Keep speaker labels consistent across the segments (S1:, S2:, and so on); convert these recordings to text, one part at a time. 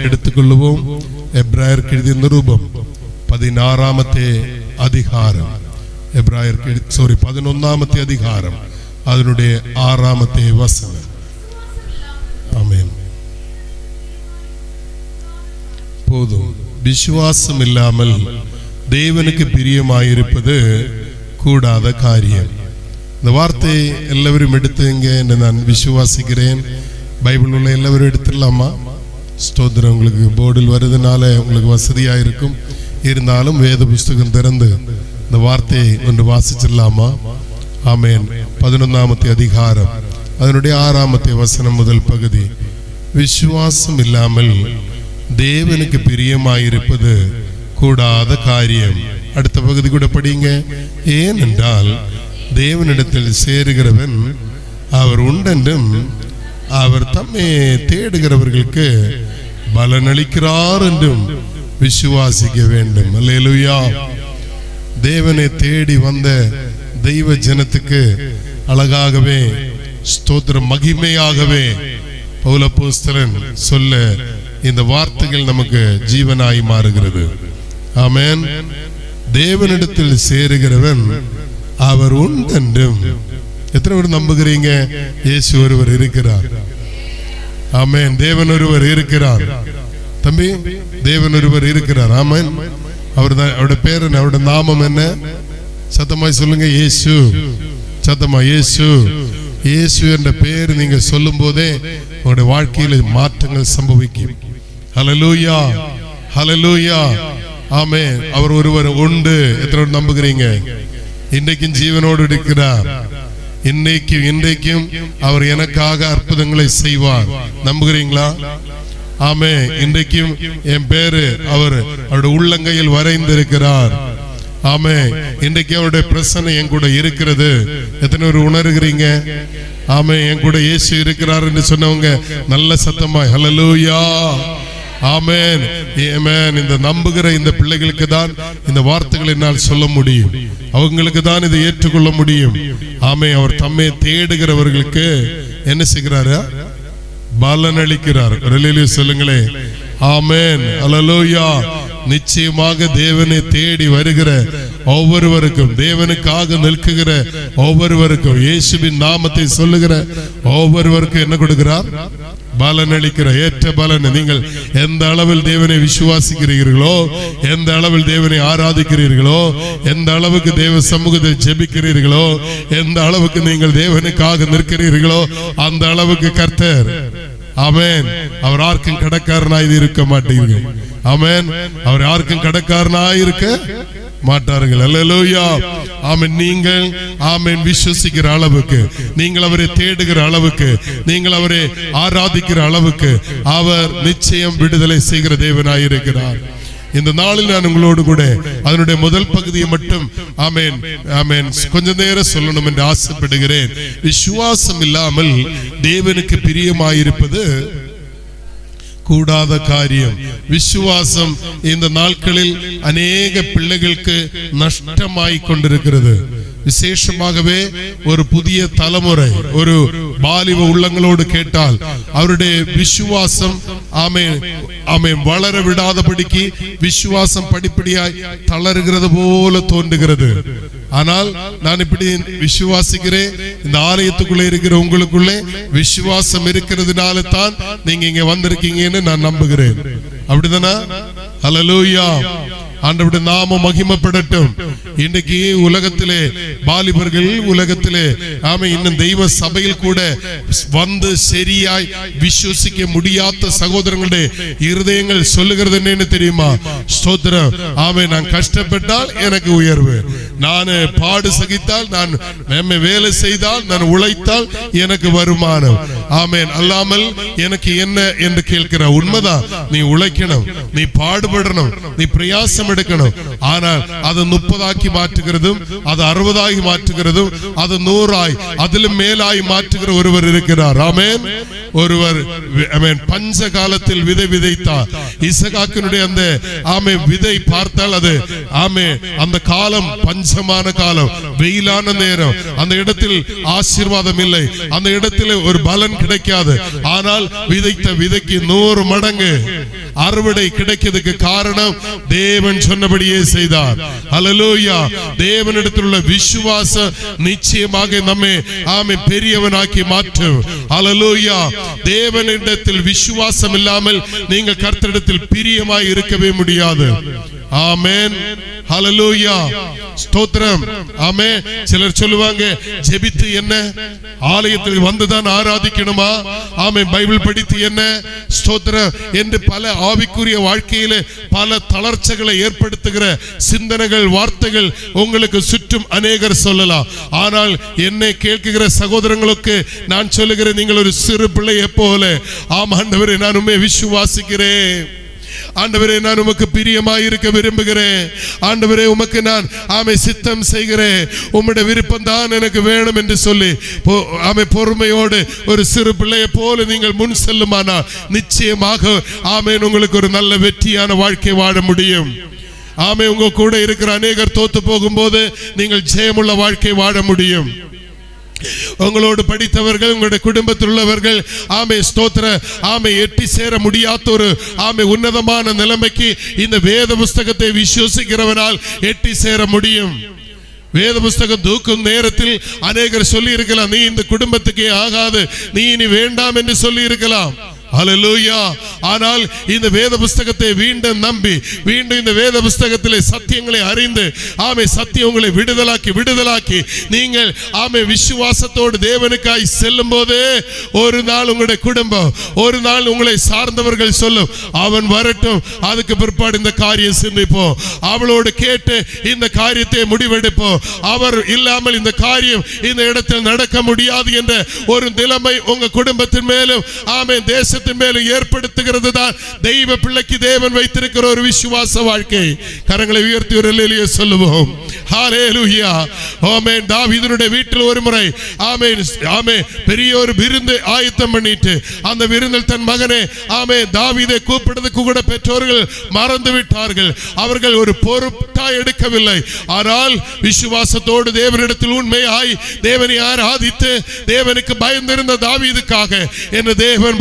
S1: എടുത്തുകൊള്ളുவோம். എബ്രായർക്ക് എഴുതിയ നിരൂപം 16-ാമത്തെ അധികാരം, 11-ാമത്തെ അധികാരം, അതിനുடைய 6-ാമത്തെ വസനം. ആമേൻ. போதும். விசுவாசம் இல்லாமல் தேவனுக்கு பிரியமாயிருப்பது கூடாத காரியம். இந்த வார்த்தை எல்லாரும் எடுத்துங்க என்று நான் விசுவாசிக்கிறேன். பைபிள் உள்ள எல்லாரும் எடுத்துடலாமா? ஸ்தோத்திரம். உங்களுக்கு போர்டில் வருதுனால உங்களுக்கு வசதியாக இருக்கும். இருந்தாலும் வேத புஸ்தகம் திறந்து இந்த வார்த்தையை ஒன்று வாசிச்சிடலாமா? ஆமேன். 11-ாமത്തെ அதிகாரம், அதனுடைய 6-ாமത്തെ வசனம் முதல் பகுதி. விசுவாசம் இல்லாமல் தேவனுக்கு பிரியமாயிருப்பது கூடாத காரியம். அடுத்த பகுதி கூட படிங்க. ஏனென்றால் தேவனிடத்தில் சேருகிறவன் அவர் உண்டென்றும் அவர் தம்மை தேடுகிறவர்களுக்கு பலனளிக்கிறார் என்றும் விசுவாசிக்க வேண்டும். அல்லேலூயா. தேவனை தேடி வந்த தெய்வ ஜனத்துக்கு அழகாகவே ஸ்தோத்திரம் மகிமையாகவே பவுல் அப்போஸ்தலன் சொல்ல இந்த வார்த்தைகள் நமக்கு ஜீவனாய் மாறுகிறது. ஆமென். தேவனிடத்தில் சேருகிறவன் அவர் உண்டென்றும். எத்தனை பேர் நம்புகிறீங்க? இயேசு ஒருவர் இருக்கிறார். ஆமென். தேவன் ஒருவர் இருக்கிறார். தம்பி, தேவன் ஒருவர் இருக்கிறார். ஆமென். அவருடைய பேர் என்ன? அவருடைய நாமம் என்ன? சத்தமாய் சொல்லுங்க. இயேசு. சத்தமா இயேசு. இயேசு என்ற பெயர் நீங்க சொல்லும் போதே உங்களுடைய வாழ்க்கையில மாற்றங்கள் சம்பவிக்கும். ஹல்லேலூயா, ஹல்லேலூயா. ஆமென். அவர் ஒருவர் உண்டு. எத்தனை நம்புகிறீங்க? இன்றைக்கும் ஜீவனோடு இருக்கிறார். இன்றைக்கும் அவர் எனக்காக அற்புதங்களை செய்வார். நம்புகிறீங்களா? ஆமென். இன்றைக்கும் என் பேரு அவருடைய உள்ளங்கையில் வரைந்திருக்கிறார். ஆமென். இன்றைக்கு அவருடைய பிரசன்னம் என் கூட இருக்கிறது. எத்தனை பேர் உணர்கிறீங்க? ஆமென். என் கூட இயேசு இருக்கிறார் என்று சொன்னவங்க நல்ல சத்தமாய் ஹல்லேலூயா. ஆமென், ஆமென். இந்த நம்புகிற இந்த பிள்ளைகளுக்கு தான் இந்த வார்த்தைகளை என்னால் சொல்ல முடியும். அவங்களுக்கு தான் இதை ஏற்றுக்கொள்ள முடியும். ஆமென். அவர் தம்மை தேடுகிறவர்களுக்கு என்ன செய்கிறாரு? பலன் அளிக்கிறார். அல்லேலூயா சொல்லுங்களே. ஆமென். அல்லேலூயா. நிச்சயமாக தேவனை தேடி வருகிற ஒவ்வொருவருக்கும், தேவனுக்காக நிற்குகிற ஒவ்வொருவருக்கும், இயேசுவின் நாமத்தை சொல்லுகிற ஒவ்வொருவருக்கும் என்ன கொடுக்கிறார்? பலன் அளிக்கிற ஏற்ற பலன். நீங்கள் எந்த அளவில் தேவனை விசுவாசிக்கிறீர்களோ, எந்த அளவில் தேவனை ஆராதிக்கிறீர்களோ, எந்த அளவுக்கு தேவ சமூகத்தை ஜெபிக்கிறீர்களோ, எந்த அளவுக்கு நீங்கள் தேவனுக்காக நிற்கிறீர்களோ, அந்த அளவுக்கு கர்த்தர். ஆமென். அவர் யாருக்கும் கடக்காரனாய் இருக்க மாட்டீர்கள். ஆமென். அவர் யாருக்கும் கடக்காரனாய் இருக்க மாட்டார்கள். அல்லேலூயா. ஆமென். நீங்கள் ஆமென் விசுவாசிக்கிற அளவுக்கு, நீங்கள் அவரை தேடுகிற அளவுக்கு, நீங்கள் அவரை ஆராதிக்கிற அளவுக்கு அவர் நிச்சயம் விடுதலை செய்கிற தேவனாய் இருக்கிறார். இந்த நாளில் நான் உங்களோடு கூட அதனுடைய முதல் பகுதியை மட்டும் ஆமென் ஆமென் கொஞ்ச நேரம் சொல்லணும் என்று ஆசைப்படுகிறேன். விசுவாசம் இல்லாமல் தேவனுக்கு பிரியமாயிருப்பது கூடாத காரியம். விசுவாசம் இந்த நாட்களில் அநேக பிள்ளைகளுக்கு நஷ்டமாய் கொண்டிருக்கிறது. விசேஷமாகவே ஒரு புதிய தலைமுறை, ஒரு பாலிவ உள்ளங்களோடு கேட்டால் அவருடைய விசுவாசம் ஆமென் ஆமென் வளர விடாதபடிக்கு விசுவாசம் படிப்படியாய் தளர்கிறது போல தோன்றுகிறது. ஆனால் நான் இப்படி விசுவாசிக்கிறேன், இந்த ஆலயத்துக்குள்ளே இருக்கிற உங்களுக்குள்ளே விசுவாசம் இருக்கிறதுனால தான் நீங்க இங்க வந்திருக்கீங்கன்னு நான் நம்புகிறேன். அப்படிதானா? ஹல்லேலூயா. ஆண்டவருடைய நாமம் மகிமைப்படட்டும். இன்றைக்கு உலகத்திலே வாலிபர்கள், உலகத்திலே ஆமென் இன்னும் தெய்வ சபையில் கூட வந்து சரியாய் விசுவசிக்க முடியாத சகோதரங்களுடைய இருதயங்கள் சொல்லுகிறது என்னன்னு தெரியுமா? ஸ்தோத்திரம். ஆமென். நான் கஷ்டப்பட்டால் எனக்கு உயர்வு, நான் பாடு சகித்தால், நான் வேலை செய்தால், நான் உழைத்தால் எனக்கு வருமானம். ஆமென். அல்லாமல் எனக்கு என்ன என்று கேட்கிற உண்மைதான். நீ உழைக்கணும், நீ பாடுபடணும், நீ பிரயாசம் எடுக்கணும். ஆனால் அது 30 மாற்றுகிறதும், அது 60 மாற்றுகிறதும், அது 100 அதிலும் மேலாய் மாற்றுகிற ஒருவர் இருக்கிறார். ஆமென். ஒருவர் ஆமென் பஞ்ச காலத்தில் விதை விதைத்தார். இசகாக்கினுடைய அந்த ஆமென் விதை பார்த்தால் அது ஆமென் அந்த காலம் பஞ்சமான காலம், வெயிலான நேரம், அந்த இடத்தில் ஆசீர்வாதம் இல்லை, அந்த இடத்தில் ஒரு பலன் கிடைக்காது. ஆனால் விதைத்த விதைக்கு 100 மடங்கு அறுவடை கிடைக்கிறதுக்கு காரணம் தேவன் சொன்னபடியே செய்தார். ஹல்லேலூயா. தேவனிடத்தில் உள்ள விசுவாசம் நிச்சயமாக நம்மை பெரியவனாக்கி மாற்றும். ஹல்லேலூயா. தேவனிடத்தில் விசுவாசம் இல்லாமல் நீங்கள் கர்த்தரிடத்தில் பிரியமாய் இருக்கவே முடியாது. ஆமென். ஹல்லேலூயா. ஸ்தோத்திரம். ஆமென். சிலர் சொல்லுவாங்க, ஜெபித்து என்ன, ஆலயத்தில் வந்துதான் ஆராதிக்கணுமா? ஆமென். பைபிள் படித்து என்ன, ஸ்தோத்திரம் என்று பல ஆவிக்குரிய வாழ்க்கையிலே பல தளர்ச்சிகளை ஏற்படுத்துகிற சிந்தனைகள், வார்த்தைகள் உங்களுக்கு சுற்றும் அநேகர் சொல்லலாம். ஆனால் என்னை கேட்கிற சகோதரங்களுக்கு நான் சொல்லுகிறேன், நீங்கள் ஒரு சிறு பிள்ளையை போல, ஆண்டவரே நான் உம்மை விசுவாசிக்கிறேன், ஆண்டவரே நான் உமக்கு பிரியமாய் இருக்க விரும்புகிறேன், ஆண்டவரே உமக்கு நான் சித்தம் செய்கிறேன், உம்முடைய விருப்பம் தான் எனக்கு வேணும் என்று சொல்லி பொறுமையோடு ஒரு சிறு பிள்ளையை போல நீங்கள் முன் செல்லுமானால் நிச்சயமாக உங்களுக்கு ஒரு நல்ல வெற்றியான வாழ்க்கை வாழ முடியும். உங்க கூட இருக்கிற அநேகர் தோத்து போகும்போது நீங்கள் ஜெயமுள்ள வாழ்க்கை வாழ முடியும். உங்களோடு படித்தவர்கள், உங்களுடைய குடும்பத்தில் உள்ளவர்கள் ஸ்தோத்திர எட்டி சேர முடியாத ஒரு உன்னதமான நிலைமைக்கு இந்த வேத புஸ்தகத்தை விசுவாசிக்கிறவனால் எட்டி சேர முடியும். வேத புஸ்தகம் தூக்கும் நேரத்தில் அநேகர் சொல்லி இருக்கலாம், நீ இந்த குடும்பத்துக்கே ஆகாது, நீ இனி வேண்டாம் என்று சொல்லி இருக்கலாம். ஹல்லேலூயா. ஆனால் இந்த வேத புஸ்தகத்தை மீண்டும் நம்பி, மீண்டும் இந்த வேத புஸ்தகத்திலே சத்தியங்களை அறிந்து, சத்தியம் உங்களை விடுதலாக்கி நீங்கள் விசுவாசத்தோடு தேவனுக்காய் செல்லும் போது ஒரு நாள் உங்களுடைய குடும்பம், ஒரு நாள் உங்களை சார்ந்தவர்கள் சொல்லும், அவன் வரட்டும், அதுக்கு பிற்பாடு இந்த காரியம் சிந்திப்போம், அவளோடு கேட்டு இந்த காரியத்தை முடிவெடுப்போம், அவர் இல்லாமல் இந்த காரியம் இந்த இடத்தில் நடக்க முடியாது என்ற ஒரு நிலைமை உங்க குடும்பத்தின் மேலும் தேச மேலும் ஏற்படுத்துகிறது தான் தெய்வ பிள்ளைக்கு தேவன் வைத்திருக்கிற ஒரு விசுவாச வாழ்க்கை. கரங்களை உயர்த்தி ஒரு அல்லேலூயா சொல்லுவோம். ஹல்லேலூயா. ஆமென். தாவீதுடைய வீட்டில் ஒரு முறை பெரிய ஒரு விருந்து ஆயத்தம் பண்ணிட்டு அந்த விருந்தில் தன் மகனே தாவீதை கூப்பிடுறதுக்கு கூட பெற்றோர்கள் மறந்து விட்டார்கள். அவர்கள் ஒரு பொறுப்பா எடுக்கவில்லை. ஆனால் விசுவாசத்தோடு தேவனிடத்தில் உண்மையாய் தேவனை ஆராதித்து தேவனுக்கு பயந்திருந்த தாவீதுக்காக என்ன தேவன்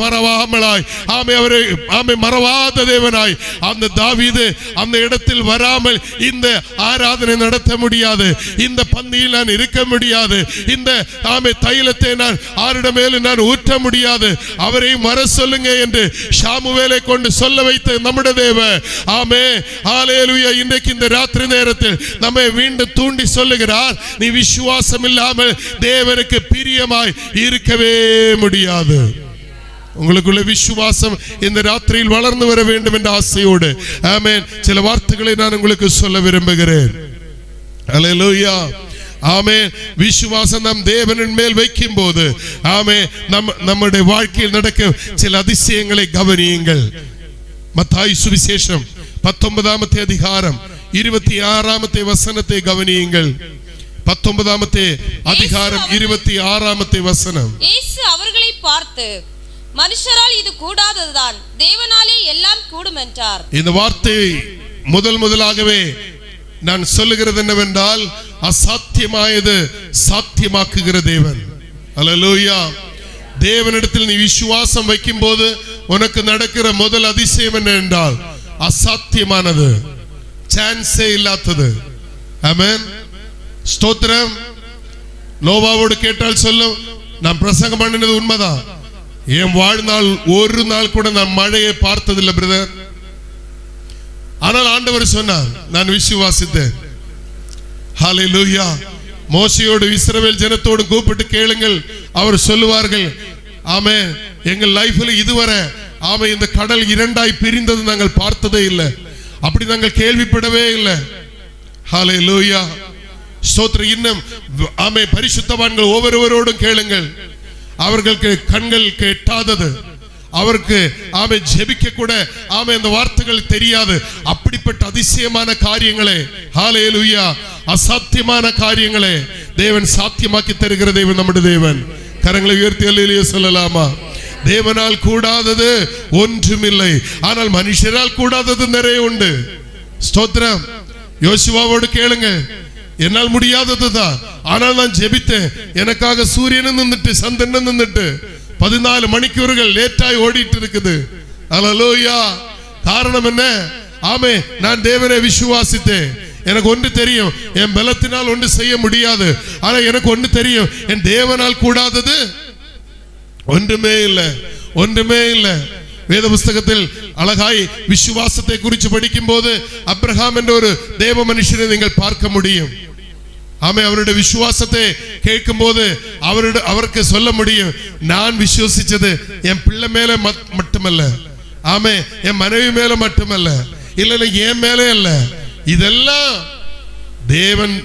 S1: மறவாத தேவனாய் அந்த தாவீது அந்த இடத்தில் வராமல் இந்த ஆராதனை நடத்த முடியாது, இந்த பந்தியில் நான் இருக்க முடியாது, இந்த தைலத்தை நான் ஆரிடமேல் நான் ஊற்ற முடியாது, அவரையும் வர சொல்லுங்க என்று சாமுவேலை கொண்டு சொல்ல வைத்த நம்முடைய தேவன் ஹல்லேலூயா. இன்றைக்கு இந்த ராத்திரி நேரத்தில் நம்மை மீண்டும் தூண்டி சொல்லுகிறார், நீ விசுவாசம் இல்லாமல் தேவனுக்கு பிரியமாய் இருக்கவே முடியாது. உங்களுக்குள்ள விசுவாசம் இந்த ராத்திரியில் வளர்ந்து வர வேண்டும் என்ற ஆசையோடு ஆமென் சில வார்த்தைகளை நான் உங்களுக்கு சொல்ல விரும்புகிறேன். ஹல்லேலூயா. ஆமென். விசுவாசம் நம் தேவனின் மேல் வைக்கும் போது நம்முடைய வாழ்க்கையில் நடக்கும் சில அதிசயங்களை கவனியுங்கள். மத்தாய் சுவிசேஷம் 19 அதிகாரம் 26 வசனத்தை கவனியுங்கள். 19 அதிகாரம் 26 வசனம்.
S2: இயேசு அவர்களை பார்த்து, மனுஷரால் இது கூடாததுதான், தேவனாலே எல்லாம் கூடும் என்றார்.
S1: இந்த வார்த்தை முதலாகவே நான் சொல்லுகிறது என்னவென்றால், அசாத்தியமாயது சாத்தியமாக்குகிற தேவன். ஹல்லேலூயா. தேவனிடத்தில் நீ விசுவாசம் வைக்கும் போது உனக்கு நடக்கிற முதல் அதிசயம் என்ன என்றால், அசாத்தியமானது, சான்ஸே இல்லாதது. ஆமென். ஸ்தோத்திரம். நோவாவோடு கேட்டால் சொல்லும், நான் பிரசங்கம் பண்ணினது உண்மைதான், என் வாழ்நாள் ஒரு நாள் கூட நான் மழையை பார்த்ததில்லை பிரதர், ஆனால் ஆண்டவர் சொன்னார், நான் விசுவாசித்தேன். ஹல்லேலூயா. மோசேயோடு இஸ்ரவேல் ஜனத்தோடு கூப்பிட்டு கேளுங்கள், அவர் சொல்லுவார்கள், ஆமென், எங்கள் லைஃப்ல இதுவரை இந்த கடல் இரண்டாய் பிரிந்தது நாங்கள் பார்த்ததே இல்லை, அப்படி நாங்கள் கேள்விப்படவே இல்லை. ஹல்லேலூயா. ஸ்தோத்திரம். இன்னும் பரிசுத்தவான்கள் ஒவ்வொருவரோடும் கேளுங்கள், அவர்களுக்கு கண்கள் எட்டாதது, அவருக்கு ஜெபிக்க கூட இந்த வார்த்தைகள் தெரியாது, அப்படிப்பட்ட அதிசயமான காரியங்களே, ஹல்லேலூயா, அசாத்தியமான காரியங்களே தேவன் சாத்தியமாக்கி தருகிற தேவன் நம்முடைய தேவன். கரங்களை உயர்த்தி அல்லேலூயா சொல்லலாமா? தேவனால் கூடாதது ஒன்றுமில்லை, ஆனால் மனுஷரால் கூடாதது நிறைய உண்டு. ஸ்தோத்திரம். யோசுவாவோடு கேளுங்க, என்னால் முடியாததுதான், ஆனால் நான் ஜெபித்தேன், எனக்காக சூரியன் நின்னுட்டு சந்திரன் நின்னுட்டு 14 மணிக்கூறுகள் லேட்டாய் ஓடிட்டு இருக்குது. ஹல்லேலூயா. காரணம் என்ன? ஆமே, நான் தேவனை விசுவாசித்தேன். எனக்கு ஒன்று தெரியும், என் பலத்தினால் ஒன்று செய்ய முடியாது. ஆனா எனக்கு ஒன்று தெரியும், என் தேவனால் கூடாதது ஒன்றுமே இல்லை, ஒன்றுமே இல்லை. வேத புஸ்தகத்தில் அழகாய் விசுவாசத்தை குறித்து படிக்கும் போது அப்ரஹாம் என்ற ஒரு தேவ மனுஷனை நீங்கள் பார்க்க முடியும். ஆமே, அவருடைய விசுவாசத்தை கேட்கும் போது அவருக்கு சொல்ல முடியும், நான் விசுவசிச்சது என் பிள்ளை மேல மட்டுமல்ல, ஆமே, என் மனைவி மேல மட்டுமல்ல, இல்ல என் மேலே அல்ல, இதெல்லாம் தேவன்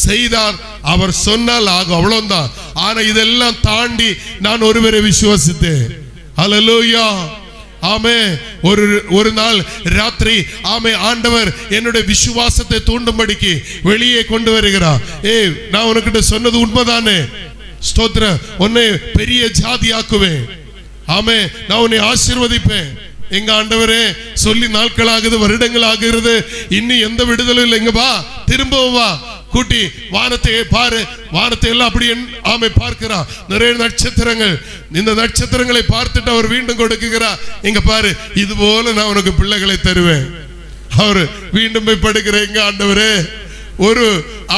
S1: செய்தார், அவர் சொன்னால் ஆகும், அவ்வளவுதான். ஆனா இதெல்லாம் தாண்டி நான் ஒருவரை விசுவாசித்தேன். ஹல்லேலூயா. ஆமே, ஒரு நாள் ராத்திரி ஆமே ஆண்டவர் என்னுடைய விசுவாசத்தை தூண்டும்படிக்கு வெளியே கொண்டு வருகிறார். நான் உனக்கிட்ட சொன்னது உண்மைதானே? ஸ்தோத்திரம். உன்னை பெரிய ஜாதியாக்குவேன். ஆமே, நான் உன்னை ஆசீர்வதிப்பேன். எங்க ஆண்டவரே, சொல்லி நாட்கள் ஆகுது, வருடங்கள் ஆகிறது, இன்னும் எந்த விடுதலும் இல்லை. எங்க வா, திரும்பவும் வா, கூட்டி வானத்தை பாரு. வானத்தை எல்லாம் அப்படி ஆமை பார்க்கிறா, நிறைய நட்சத்திரங்கள். இந்த நட்சத்திரங்களை பார்த்துட்டு அவர் மீண்டும் கொடுக்குகிறார், இங்க பாரு, இது போல நான் உனக்கு பிள்ளைகளை தருவேன். அவரு மீண்டும் போய் படுக்கிற, எங்க ஆண்டவரே, ஒரு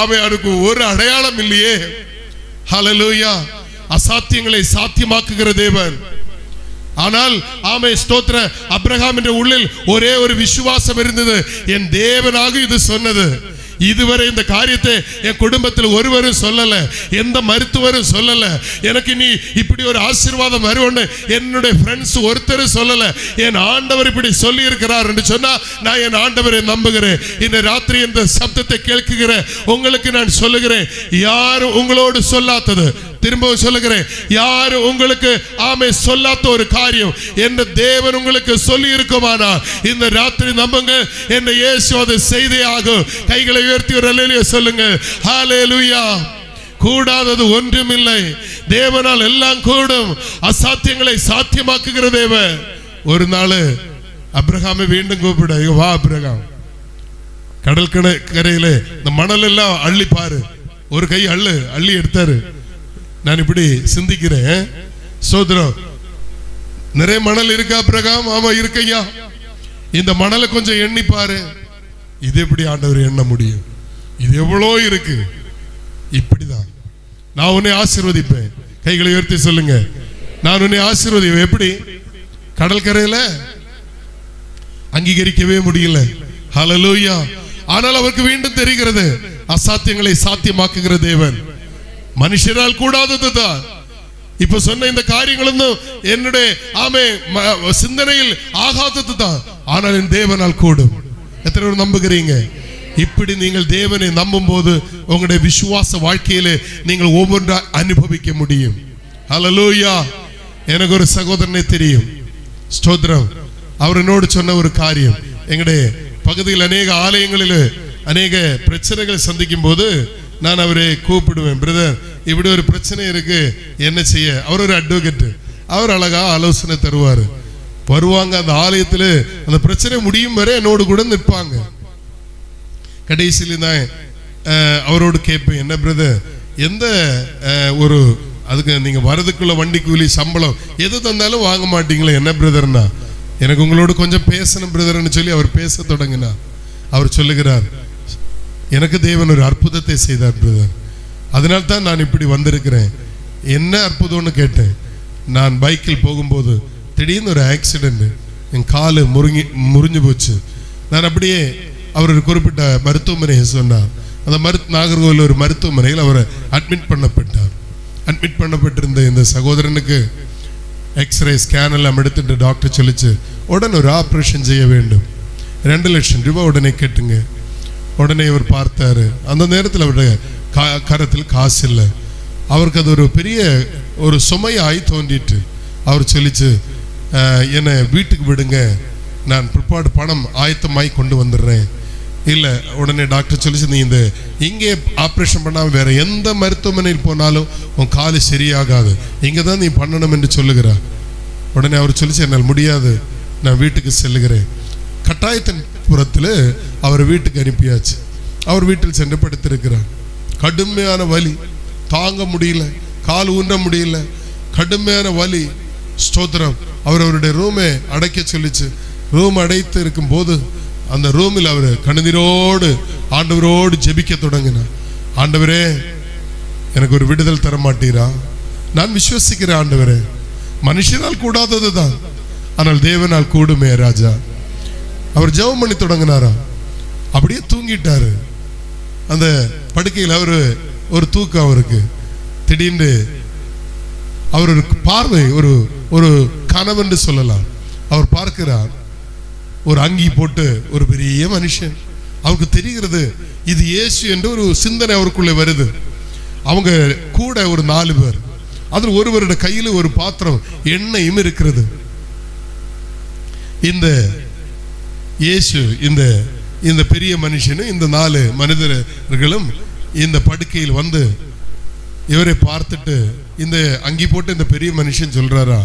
S1: ஆமையாருக்கு ஒரு அடையாளம் இல்லையே. ஹல்லேலூயா. அசாத்தியங்களை சாத்தியமாக்குகிற தேவன். ஆனால் ஆமே, ஸ்தோத்திர, அப்ரஹாம் என்ற உள்ளில் ஒரே ஒரு விசுவாசம் இருந்தது, என் தேவனாக இது சொன்னது. இதுவரை இந்த காரியத்தை என் குடும்பத்தில் ஒருவரும் சொல்லல, எந்த மருத்துவரும் சொல்லல, எனக்கு நீ இப்படி ஒரு ஆசீர்வாதம் வரும்னு என்னுடைய ஃப்ரெண்ட்ஸ் ஒருத்தரும் சொல்லல. என் ஆண்டவர் இப்படி சொல்லி இருக்கிறார் என்று சொன்னா நான் என் ஆண்டவரை நம்புகிறேன். இந்த ராத்திரி இந்த சப்தத்தை கேட்கிற உங்களுக்கு நான் சொல்லுகிறேன், யாரும் உங்களோடு சொல்லாதது, திரும்பவும் சொல்லுகிறேன், யாரும் உங்களுக்கு ஆமே சொல்லாத ஒரு காரியம் என்ற தேவன் உங்களுக்கு சொல்லி இருக்குமானா இந்த ராத்திரி நம்புங்க, என்ற இயேசு அதை செய்தே ஆகும். கைகளை உயர்த்தி ஒரு அல்லேலூயா சொல்லுங்க. ஹல்லேலூயா. கூடாதது ஒன்றுமில்லை, தேவனால் எல்லாம் கூடும். அசாத்தியங்களை சாத்தியமாக்குகிற தேவன். ஒரு நாள் அப்ரஹாமை மீண்டும் கூப்பிட, வா அப்ரஹாம், கடல் கரையில இந்த மணல் எல்லாம் அள்ளி பாரு. ஒரு கை அள்ளி எடுத்தாரு. நான் இப்படி சிந்திக்கிறேன், சோதரம், நிறைய மணல் இருக்கா அப்ரஹாம்? ஆமா இருக்கையா. இந்த மணலை கொஞ்சம் எண்ணி பாரு. இது எப்படி ஆண்டவர் எண்ண முடியும்? இது எவ்வளோ இருக்கு. இப்படிதான் நான் உன்னை ஆசீர்வதிப்பேன். கைகளை உயர்த்தி சொல்லுங்க, நான் உன்னை ஆசீர்வதிப்பேன். எப்படி? கடற்கரையில அங்கீகரிக்கவே முடியல. ஹல்லேலூயா. ஆனால் அவருக்கு மீண்டும் தெரிகிறது, அசாத்தியங்களை சாத்தியமாக்குகிற தேவன். மனுஷரால் கூடாததுதான். இப்ப சொன்ன இந்த காரியங்களும் என்னுடைய ஆமே சிந்தனையில் ஆகாதது தான், ஆனால் என் தேவனால் கூடும். எத்தனை பேர் நம்புகிறீங்க? இப்படி நீங்கள் தேவனை நம்பும் போது உங்களுடைய விசுவாச வாழ்க்கையிலே நீங்கள் ஒவ்வொன்றா அனுபவிக்க முடியும். ஹல்லேலூயா. எனக்கு ஒரு சகோதரனை தெரியும், ஸ்தோத்திரம். அவர் என்னோடு சொன்ன ஒரு காரியம், எங்களுடைய பகுதியில் அநேக ஆலயங்களில் அநேக பிரச்சனைகளை சந்திக்கும் போது நான் அவரை கூப்பிடுவேன், பிரதர் இப்படி ஒரு பிரச்சனை இருக்கு, என்ன செய்ய? அவர் ஒரு அட்வொகேட், அவர் அழகா ஆலோசனை தருவார். வருவாங்க அந்த ஆலயத்தில், அந்த பிரச்சனை முடியும் வரை என்னோடு கூட நிற்பாங்க. கடைசியில் தான் அவரோடு கேட்பேன், என்ன பிரதர், எந்த ஒரு அதுக்கு நீங்க வரதுக்குள்ள வண்டி கூலி சம்பளம் எது தந்தாலும் வாங்க மாட்டீங்களே, என்ன பிரதர்னா? எனக்கு உங்களோட கொஞ்சம் பேசணும் பிரதர்னு சொல்லி அவர் பேச தொடங்கினா, அவர் சொல்லுகிறார், எனக்கு தேவன் ஒரு அற்புதத்தை செய்தார் பிரதர், அதனால தான் நான் இப்படி வந்திருக்கிறேன். என்ன அற்புதம்னு கேட்டேன். நான் பைக்கில் போகும்போது திடீர்னு ஒரு ஆக்சிடென்ட், என் காலு முறிஞ்சு போச்சு. நான் அப்படியே அவர் ஒரு குறிப்பிட்ட மருத்துவமனையை சொன்னார். அந்த நாகர்கோவில் ஒரு மருத்துவமனையில் அவர் அட்மிட் பண்ணப்பட்டார். அட்மிட் பண்ணப்பட்டிருந்த இந்த சகோதரனுக்கு எக்ஸ்ரே ஸ்கேன் எல்லாம் எடுத்துட்டு டாக்டர் சொல்லிச்சு, உடனே ஒரு ஆப்ரேஷன் செய்ய வேண்டும், 2 லட்சம் ரூபாய் உடனே கேட்டுங்க. உடனே இவர் பார்த்தாரு. அந்த நேரத்தில் அவருடைய கரத்தில் காசு இல்லை. அவருக்கு அது ஒரு பெரிய ஒரு சுமையாய் தோன்றிட்டு அவர் சொல்லிச்சு, என்னை வீட்டுக்கு விடுங்க, நான் பிற்பாடு பணம் ஆயத்தமாய் கொண்டு வந்துடுறேன். இல்லை, உடனே டாக்டர் சொல்லிச்சு, நீ இந்த இங்கே ஆப்ரேஷன் பண்ணாமல் வேற எந்த மருத்துவமனையில் போனாலும் உன் காலு சரியாகாது, இங்கே தான் நீ பண்ணணும் என்று சொல்லுகிறார். உடனே அவர் சொல்லிச்சு, என்னால் முடியாது, நான் வீட்டுக்கு செல்லுகிறேன். கட்டாயத்தின் புறத்தில் அவர் வீட்டுக்கு அனுப்பியாச்சு. அவர் வீட்டில் சென்று படுத்திருக்கிறார். கடுமையான வலி, தாங்க முடியல, கால் ஊன்ற முடியல, கடுமையான வலி. ஸ்தோத்திரம். அவருடைய ரூமை அடைக்க சொல்லிச்சு. ரூம் அடைத்து இருக்கும் போது அந்த ரூமில் அவர் கண்ணீரோடு ஆண்டவரோடு ஜெபிக்க தொடங்கினார். ஆண்டவரே, எனக்கு ஒரு விடுதல் தர மாட்டீரா? நான் விசுவசிக்கிறேன் ஆண்டவரே, மனுஷனால் கூடாதது தான், ஆனால் தேவனால் கூடுமே ராஜா. அவர் ஜெபம் பண்ணி தொடங்கினாரா, அப்படியே தூங்கிட்டாரு அந்த படுக்கையில். அவரு ஒரு தூக்கம் அவருக்கு. திடீர்னு அவர் ஒரு பார்வை, ஒரு கனவென்று சொல்லலாம். அவர் பார்க்கிறார், ஒரு அங்கி போட்டு ஒரு பெரிய மனுஷன். அவருக்கு தெரிகிறது இது இயேசு என்று ஒரு சிந்தனை அவருக்குள்ளே வருது. அவங்க கூட ஒரு 4 பேர், அதில் ஒருவருடைய கையில் ஒரு பாத்திரம் எண்ணெயும் இருக்கிறது. இந்த இயேசு இந்த பெரிய மனுஷனும் இந்த 4 மனிதர்களும் இந்த படுக்கையில் வந்து இவரை பார்த்துட்டு இந்த அங்கி போட்டு இந்த பெரிய மனுஷன் சொல்றாரா,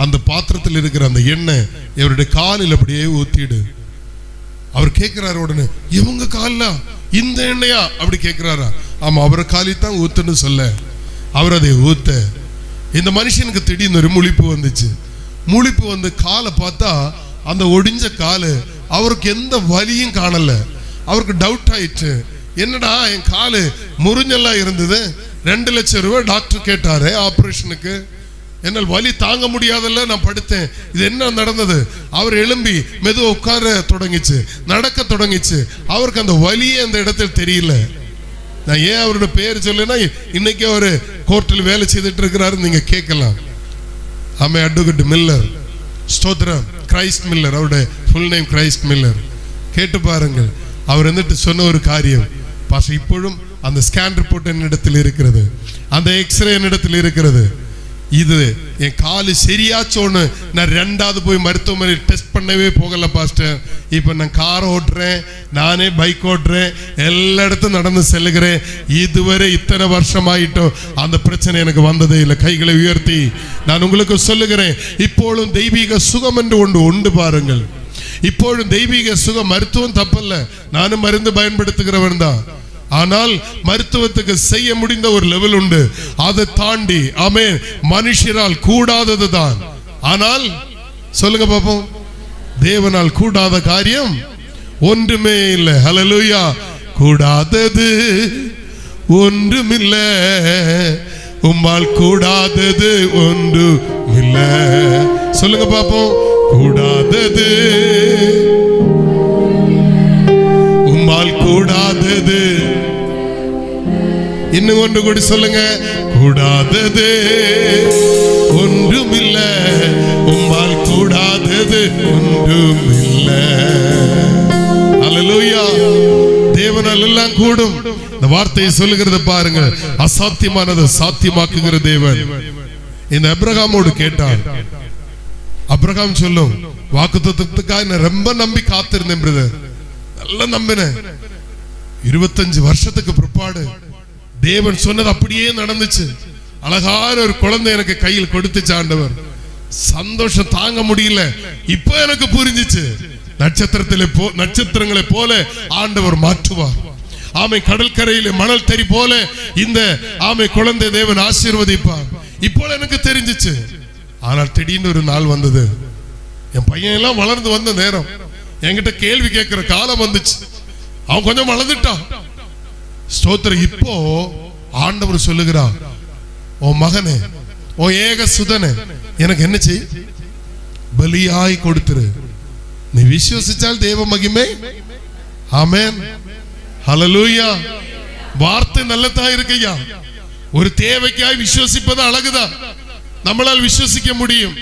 S1: அந்த பாத்திரத்தில் இருக்கிற அந்த எண்ணெய் இவருடைய காலில் அப்படியே ஊத்திடு. அவர் கேட்கிறாரு உடனே, இவங்க காலில் இந்த எண்ணெயா அப்படி கேட்கிறாரா? ஆமா, அவரை காலில் தான் ஊத்துன்னு சொல்ல அவர் அதை ஊத்த. இந்த மனுஷனுக்கு திடீர்னு ஒரு முழிப்பு வந்துச்சு. முழிப்பு வந்து காலை பார்த்தா அந்த ஒடிஞ்ச காலு, அவருக்கு எந்த வலியும் காணல. அவருக்கு டவுட் ஆயிடுச்சு, என்னடா என் காலு முறிஞ்செல்லாம் இருந்தது, 2 லட்சம் ரூபாய் டாக்டர் கேட்டாரு ஆபரேஷனுக்கு, என்னால் வலி தாங்க முடியாதல்ல, நான் படுத்தேன், இது என்ன நடந்தது? அவர் எழும்பி மெதுவா உட்கார தொடங்கிச்சு, நடக்க தொடங்கிச்சு. அவருக்கு அந்த வலியே அந்த இடத்துல தெரியல. நான் ஏன் அவரோட பேர் சொல்லுன்னா, இன்னைக்கு அவரு கோர்ட்டில் வேலை செய்துட்டு இருக்கிறாரு, நீங்க கேட்கலாம். ஆமே, அட்வொகேட் மில்லர், ஸ்தோத்திரம், கிரைஸ்ட் மில்லர், அவருடைய ஃபுல் நேம் கிரைஸ்ட் மில்லர். கேட்டு பாருங்கள். அவர் வந்துட்டு சொன்ன ஒரு காரியம், பாஸ்டர் இப்பொழுதும் அந்த ஸ்கேன் ரிப்போர்ட் என்னிடத்தில் இருக்கிறது, அந்த எக்ஸ்ரே என்னிடத்தில் இருக்கிறது. இது என் காலு சரியாச்சோன்னு நான் 2வது போய் மருத்துவமனை டெஸ்ட் பண்ணவே போகல பாஸ்டர். இப்ப நான் கார் ஓட்டுறேன், நானே பைக் ஓட்டுறேன், எல்லா இடத்தும் நடந்து செல்லுகிறேன். இதுவரை இத்தனை வருஷம் ஆயிட்டோம், அந்த பிரச்சனை எனக்கு வந்ததே இல்லை. கைகளை உயர்த்தி நான் உங்களுக்கு சொல்லுகிறேன், இப்பொழுதும் தெய்வீக சுகம் என்று ஒன்று உண்டு பாருங்கள். இப்பொழுதும் தெய்வீக சுகம், மருத்துவம் தப்பல்ல, நானும் மருந்து பயன்படுத்துகிறவன் தான். ஆனால் மருத்துவத்துக்கு செய்ய முடிந்த ஒரு லெவல் உண்டு, அதை தாண்டி ஆமென் மனுஷரால் கூடாதது தான். ஆனால் சொல்லுங்க பாப்போம், தேவனால் கூடாத காரியம் ஒன்றுமே இல்லை. ஹல்லேலூயா. கூடாதது ஒன்றுமில்லை, உம்மால் கூடாதது ஒன்றுமில்லை. சொல்லுங்க பாப்போம், கூடாதது உம்மால் கூடாதது. இன்னும் ஒன்று கூட சொல்லுங்க, கூடாதது ஒன்றுமில்லை, உம்மால் கூடாதது ஒன்றுமில்லை. ஹல்லேலூயா. தேவனால் எல்லாம் கூடும். இந்த வார்த்தையை சொல்லுகிறத பாருங்க, அசாத்தியமானதை சாத்தியமாக்குகிற தேவன். இந்த அப்ரஹாமோடு கேட்டான். அப்ரஹாம் சொல்லும், வாக்குத்தத்தத்துக்காக நான் ரொம்ப நம்பி காத்திருந்தேன் பிரதர், நல்லா நம்பினேன். 25 வருஷத்துக்கு பிற்பாடு தேவன் சொன்னது அப்படியே நடந்துச்சு. அழகான ஒரு குழந்தை எனக்கு கையில் கொடுத்துச்சு ஆண்டவர். சந்தோஷம் தாங்க முடியல. இப்ப எனக்கு புரிஞ்சிச்சு, நட்சத்திரங்களை போல ஆண்டவர் மாற்றுவார். ஆமை, கடற்கரையில மணல் தறி போல இந்த ஆமை குழந்தை தேவன் ஆசீர்வதிப்பார். இப்போ எனக்கு தெரிஞ்சிச்சு. ஆனால் திடீர்னு ஒரு நாள் வந்தது, என் பையன் எல்லாம் வளர்ந்து வந்த நேரம், என்கிட்ட கேள்வி கேட்கிற காலம் வந்துச்சு. அவன் கொஞ்சம் வளர்ந்துட்டான். ஸ்தோத்திரம். இப்போ ஆண்டவர் சொல்லுகிறார், உன் மகனே, உன் ஏக சுதனே எனக்கு என்ன செய், பலியாய் கொடுத்துரு. நீ விசுவசிச்சால் தேவ மகிமை. ஆமென். ஹல்லேலூயா. வார்த்தை நல்லதா இருக்கையா. ஒரு தேவைக்காய் விசுவசிப்பது அழகுதான், நம்மளால் விசுவசிக்க முடியும்.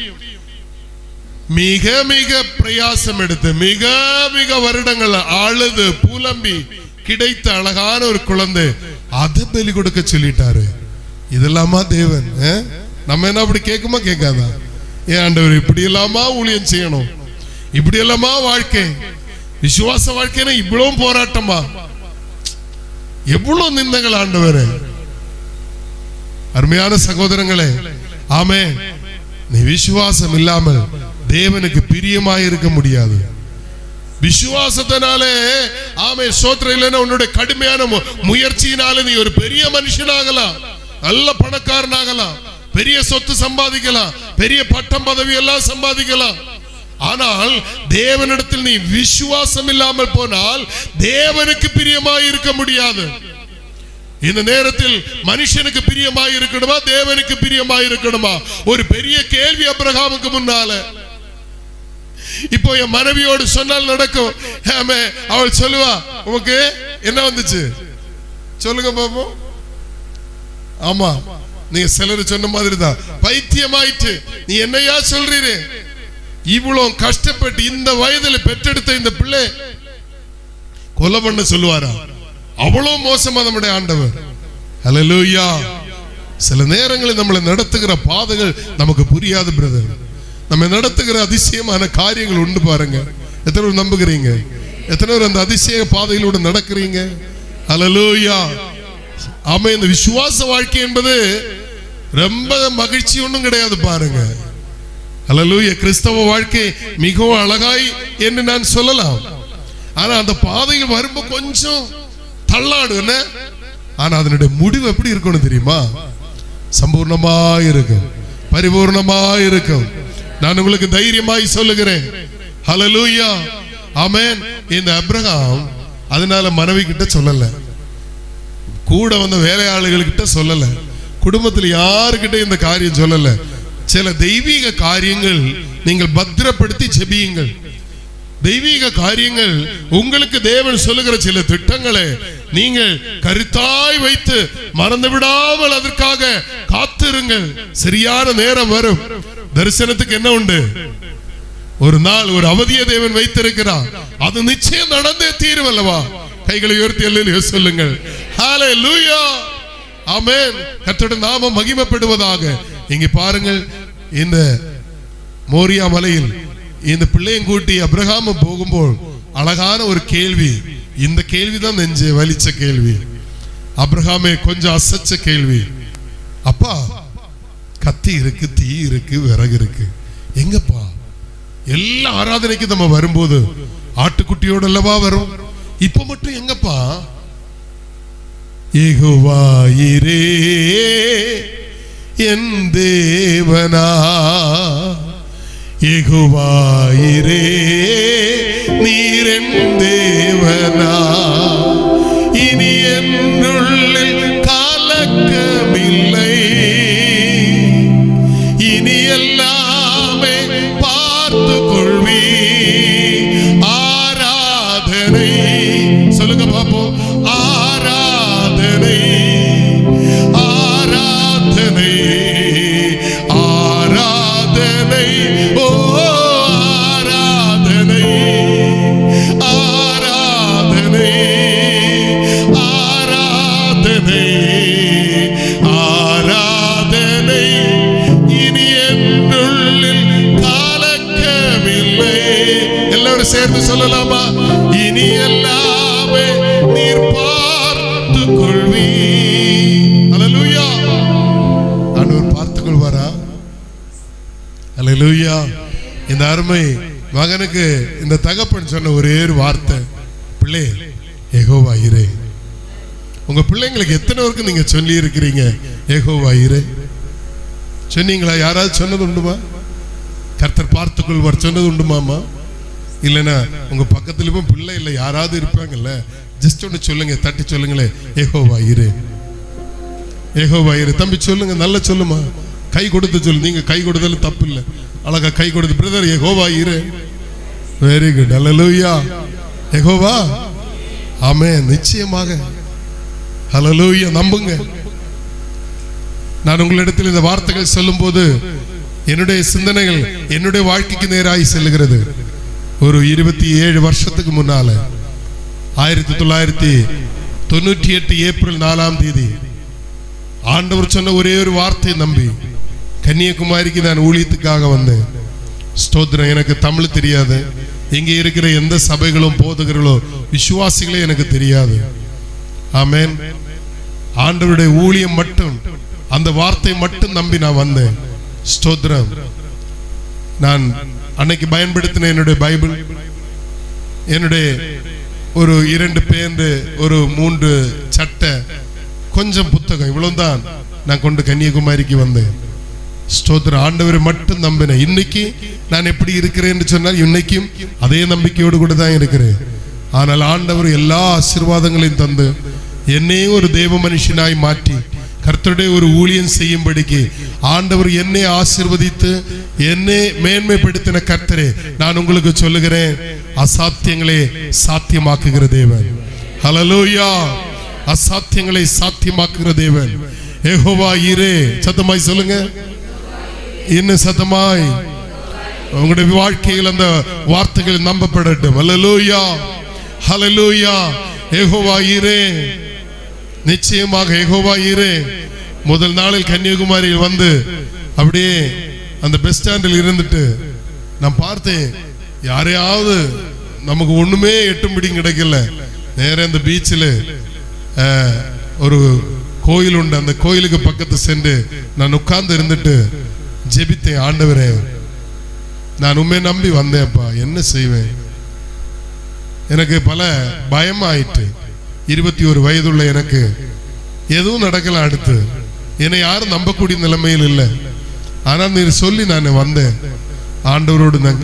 S1: மிக மிக பிரயாசம் எடுத்து மிக மிக வருடங்கள் அழுது புலம்பி கிடைத்த அழகான ஒரு குழந்தை, அதை பலி கொடுக்க சொல்லிட்டாரு. இதெல்லாமா தேவன்? நம்ம என்ன அப்படி கேட்குமா கேட்காதா? ஏன் ஆண்டவர் இப்படி எல்லாமா ஊழியம் செய்யணும், இப்படி எல்லாமா வாழ்க்கை, விசுவாச வாழ்க்கைனா இவ்வளவு போராட்டமா, எவ்வளவு நிந்தங்கள் ஆண்டவர். அருமையான சகோதரங்களே, ஆமே, நீ விசுவாசம் இல்லாமல் தேவனுக்கு பிரியமாய் இருக்க முடியாது. விசுவாசத்தினாலே ஆமே ஸ்தோத்திரம் இல்லைன்னா உன்னுடைய கடுமையான முயற்சியினால நீ ஒரு பெரிய மனுஷனாகலாம், நல்ல பணக்காரனாகலாம், பெரிய சொத்து சம்பாதிக்கலாம், பெரிய பட்டம் பதவி எல்லாம் சம்பாதிக்கலாம். ஆனால் தேவனிடத்தில் நீ விசுவாசம் இல்லாமல் போனால் தேவனுக்கு பிரியமாய் இருக்க முடியாது. இந்த நேரத்தில் மனுஷனுக்கு பிரியமாய் இருக்கணுமா, தேவனுக்கு பிரியமாய் இருக்கணுமா? ஒரு பெரிய கேள்வி ஆபிரகாமுக்கு முன்னால. இப்போ என் மனைவியோடு சொன்னால் நடக்கும். அவள் சொல்லுவா, உனக்கு என்ன வந்துச்சு சொல்லுங்க பாப்போம். ஆமா, நீங்க சிலர் சொன்ன மாதிரி தான், பைத்தியமாயிட்டு நீ என்னையா சொல்றீரு, இவ்வளவு கஷ்டப்பட்டு இந்த வயதில் பெற்றெடுத்த இந்த பிள்ளை கொலை பண்ண சொல்லுவாரா? அவ்வளவு மோசமா நம்முடைய ஆண்டவர். ஹல்லேலூயா. சில நேரங்களில் நம்மளை நடத்துகிற பாதைகள் நமக்கு புரியாது பிரதர். நம்ம நடத்துகிற அதிசயமான காரியங்கள் உண்டு பாருங்க. எத்தனை பேர் நம்புகிறீங்க? எத்தனை பேர் அந்த அதிசய பாதையிலூட நடக்கிறீங்க? ஹல்லேலூயா. ஆமா, இந்த விசுவாச வாழ்க்கை என்பது ரொம்ப மகிழ்ச்சி ஒன்றும் கிடையாது பாருங்க. ஹல்லேலூயா. கிறிஸ்தவ வாழ்க்கை மிகவும் அழகாய் என்று நான் சொல்லலாம். ஆனா அந்த பாதையில் வரும்போது கொஞ்சம் தள்ளாடு என்ன. ஆனா அதனுடைய முடிவு எப்படி இருக்கணும் தெரியுமா? சம்பூர்ணமாய் இருக்கும், பரிபூர்ணமாய் இருக்கும். நான் உங்களுக்கு தைரியமாய் சொல்லுகிறேன். ஹல்லேலூயா. ஆமென். இந்த ஆபிரகாம் அதனால மனைவி கிட்ட சொல்லல, கூட வந்த வேலையாளர்கள் கிட்ட சொல்லல, குடும்பத்தில் யாருக்கிட்ட இந்த காரியம் சொல்லல. சில தெய்வீக காரியங்கள் நீங்கள் பத்திரப்படுத்தி ஜெபியுங்கள். தெய்வீக காரியங்கள் உங்களுக்கு தேவன் சொல்லுகிற சில திட்டங்களை நீங்கள் கருத்தாய் வைத்து மறந்து விடாமல் அதற்காக காத்திருங்கள். சரியான நேரம் வரும். தரிசனத்துக்கு என்ன உண்டு? ஒரு நாள் ஒரு அவதியை தேவன் வைத்திருக்கிறார். அது நிச்சயம் நடந்தே தீரும் அல்லவா? கைகளை உயர்த்தி அல்லேலூயா சொல்லுங்கள். ஹல்லேலூயா. ஆமென். கர்த்தருடைய நாமம் மகிமைப்படுவதாக. இங்கே பாருங்கள், இந்த மோரியா மலையில் இந்த பிள்ளையும் கூட்டி ஆபிரகாம் போகும்போது அழகான ஒரு கேள்வி. இந்த கேள்விதான் நெஞ்சு வலிச்ச கேள்வி. ஆபிரகாமே கொஞ்சம் அசைச்ச கேள்வி. அப்பா, கத்தி இருக்கு, தீ இருக்கு, விறகு இருக்கு, எங்கப்பா? எல்லா ஆராதனைக்கு நம்ம வரும்போது ஆட்டுக்குட்டியோட அல்லவா வரும், இப்ப மட்டும் எங்கப்பா? யெகோவா ஈரே என் தேவனா, யெகோவா ஈரே நீர் என் தேவனா, இனி என்னுள்ளில் கலக்கமில்லை, இனி எல்லாமே பார்த்து கொள்வி. ஆராதனை சொல்லுங்க பாப்போம். ஆராதனை, ஆராதனை, ஆராதனை, ஓ ஆராதனை, ஆராதனை, ஆராதனை, ஆராதனை, இனி என்னுள்ளில் கலக்கமில்லை. எல்லாரும் சேர்ந்து சொல்லலாமா? இனி எல்லாமே நீர் பார்த்து கொள்வி. ஹல்லேலூயா. ஆண்டவர் பார்த்து கொள்வாரா? ஹல்லேலூயா. இந்த அருமை மகனுக்கு இந்த தகப்பன் சொன்ன ஒரே ஒரு வார்த்தை, பிள்ளை யெகோவா ஈரே. உங்க பிள்ளைங்களுக்கு எத்தனை பேருக்கு நீங்க சொல்லி இருக்கிறீங்க யெகோவா ஈரே? சொன்னீங்களா? யாராவது சொன்னது உண்டுமா? கர்த்தர் பார்த்துக் கொள்வார் சொன்னது உண்டுமாமா? இல்லைன்னா உங்க பக்கத்துல பிள்ளை இல்லை யாராவது இருப்பாங்கல்ல, ஜஸ்ட் ஒன்று சொல்லுங்க, தட்டி சொல்லுங்களேன், யெகோவா ஈரே, யெகோவா ஈரே. தம்பி சொல்லுங்க, நல்லா சொல்லுமா, கை கொடுத்து சொல்லு. நீங்க கை கொடுத்தாலும் தப்பு இல்லை, அழகா கை கொடுத்து brother Jehovah Jireh. Very good. Hallelujah. Jehovah. Amen. நிச்சயமாக. ஹல்லேலூயா. நம்புங்க. நான் உங்களிடத்தில் இந்த வார்த்தைகள் சொல்லும் போது என்னுடைய சிந்தனைகள் என்னுடைய வாழ்க்கைக்கு நேராய் செல்லுகிறது. ஒரு 27 வருஷத்துக்கு முன்னால 1998 ஏப்ரல் 4ஆம் தேதி ஆண்டவர் சொன்ன ஒரே ஒரு வார்த்தை நம்பி கன்னியாகுமரிக்கு நான் ஊழியத்துக்காக வந்தேன். ஸ்தோத்திரம். எனக்கு தமிழ் தெரியாது, இங்கே இருக்கிற எந்த சபைகளும் போதகர்களோ விசுவாசிகளே எனக்கு தெரியாது. ஆமென். ஆண்டவருடைய ஊழியம் மட்டும், அந்த வார்த்தை மட்டும் நம்பி நான் வந்தேன். ஸ்தோத்திரம். நான் அன்னைக்கு பயன்படுத்தின என்னுடைய பைபிள், என்னுடைய ஒரு 2 பேந்து, ஒரு 3 சட்டை, கொஞ்சம் புத்தகம், இவ்வளவுதான் நான் கொண்டு கன்னியாகுமரிக்கு வந்தேன். ஸ்தோத்திரம். ஆண்டவரை மட்டும் நம்பினேன். இன்னைக்கு நான் எப்படி இருக்கிறேன்னு சொன்னால் இன்னைக்கும் அதே நம்பிக்கையோடு கூட தான் இருக்கிறேன். ஆனால் ஆண்டவர் எல்லா ஆசீர்வாதங்களையும் தந்து என்னை ஒரு தேவ மனுஷனாய் மாற்றி கர்த்தருடைய ஒரு ஊழியம் செய்யும்படிக்கு ஆண்டவர் என்னை ஆசீர்வதித்து என்னை மேன்மைப்படுத்தின கர்த்தரே, நான் உங்களுக்கு சொல்லுகிறேன், அசாத்தியங்களை சாத்தியமாக்குகிற தேவன். ஹல்லேலூயா. அசாத்தியங்களை சாத்தியமாக்குகிற தேவன் யெகோவா ஈரே. சத்தமாய் சொல்லுங்க, இன்னும் சத்தமாய் உங்களுடைய வாழ்க்கையில் அந்த வார்த்தைகள் நம்பப்படட்டும். ஹல்லேலூயா, ஹல்லேலூயா. யெகோவா ஈரே, நிச்சயமாக யெகோவா ஈரே. முதல் நாளில் கன்னியாகுமரியில் வந்து அப்படியே அந்த பஸ் ஸ்டாண்டில் இருந்துட்டு நான் பார்த்தேன், யாரையாவது நமக்கு ஒண்ணுமே எட்டும்படி கிடைக்கல. நேர அந்த பீச்சில் ஒரு கோயில் உண்டு, அந்த கோயிலுக்கு பக்கத்து சென்று நான் உட்கார்ந்து இருந்துட்டு ஜெபித்தேன். ஆண்டவரே, நான் உண்மை நம்பி வந்தேன்ப்பா, என்ன செய்வேன்? எனக்கு பல பயமாயிட்டு. 21 வயதுள்ள எனக்கு எதுவும் நடக்கல. அடுத்து என்னை யாரும் நம்பக்கூடிய நிலைமையில் இல்லை. ஆனால் நீர் சொல்லி நான் வந்தேன். ஆண்டவரோடு நான்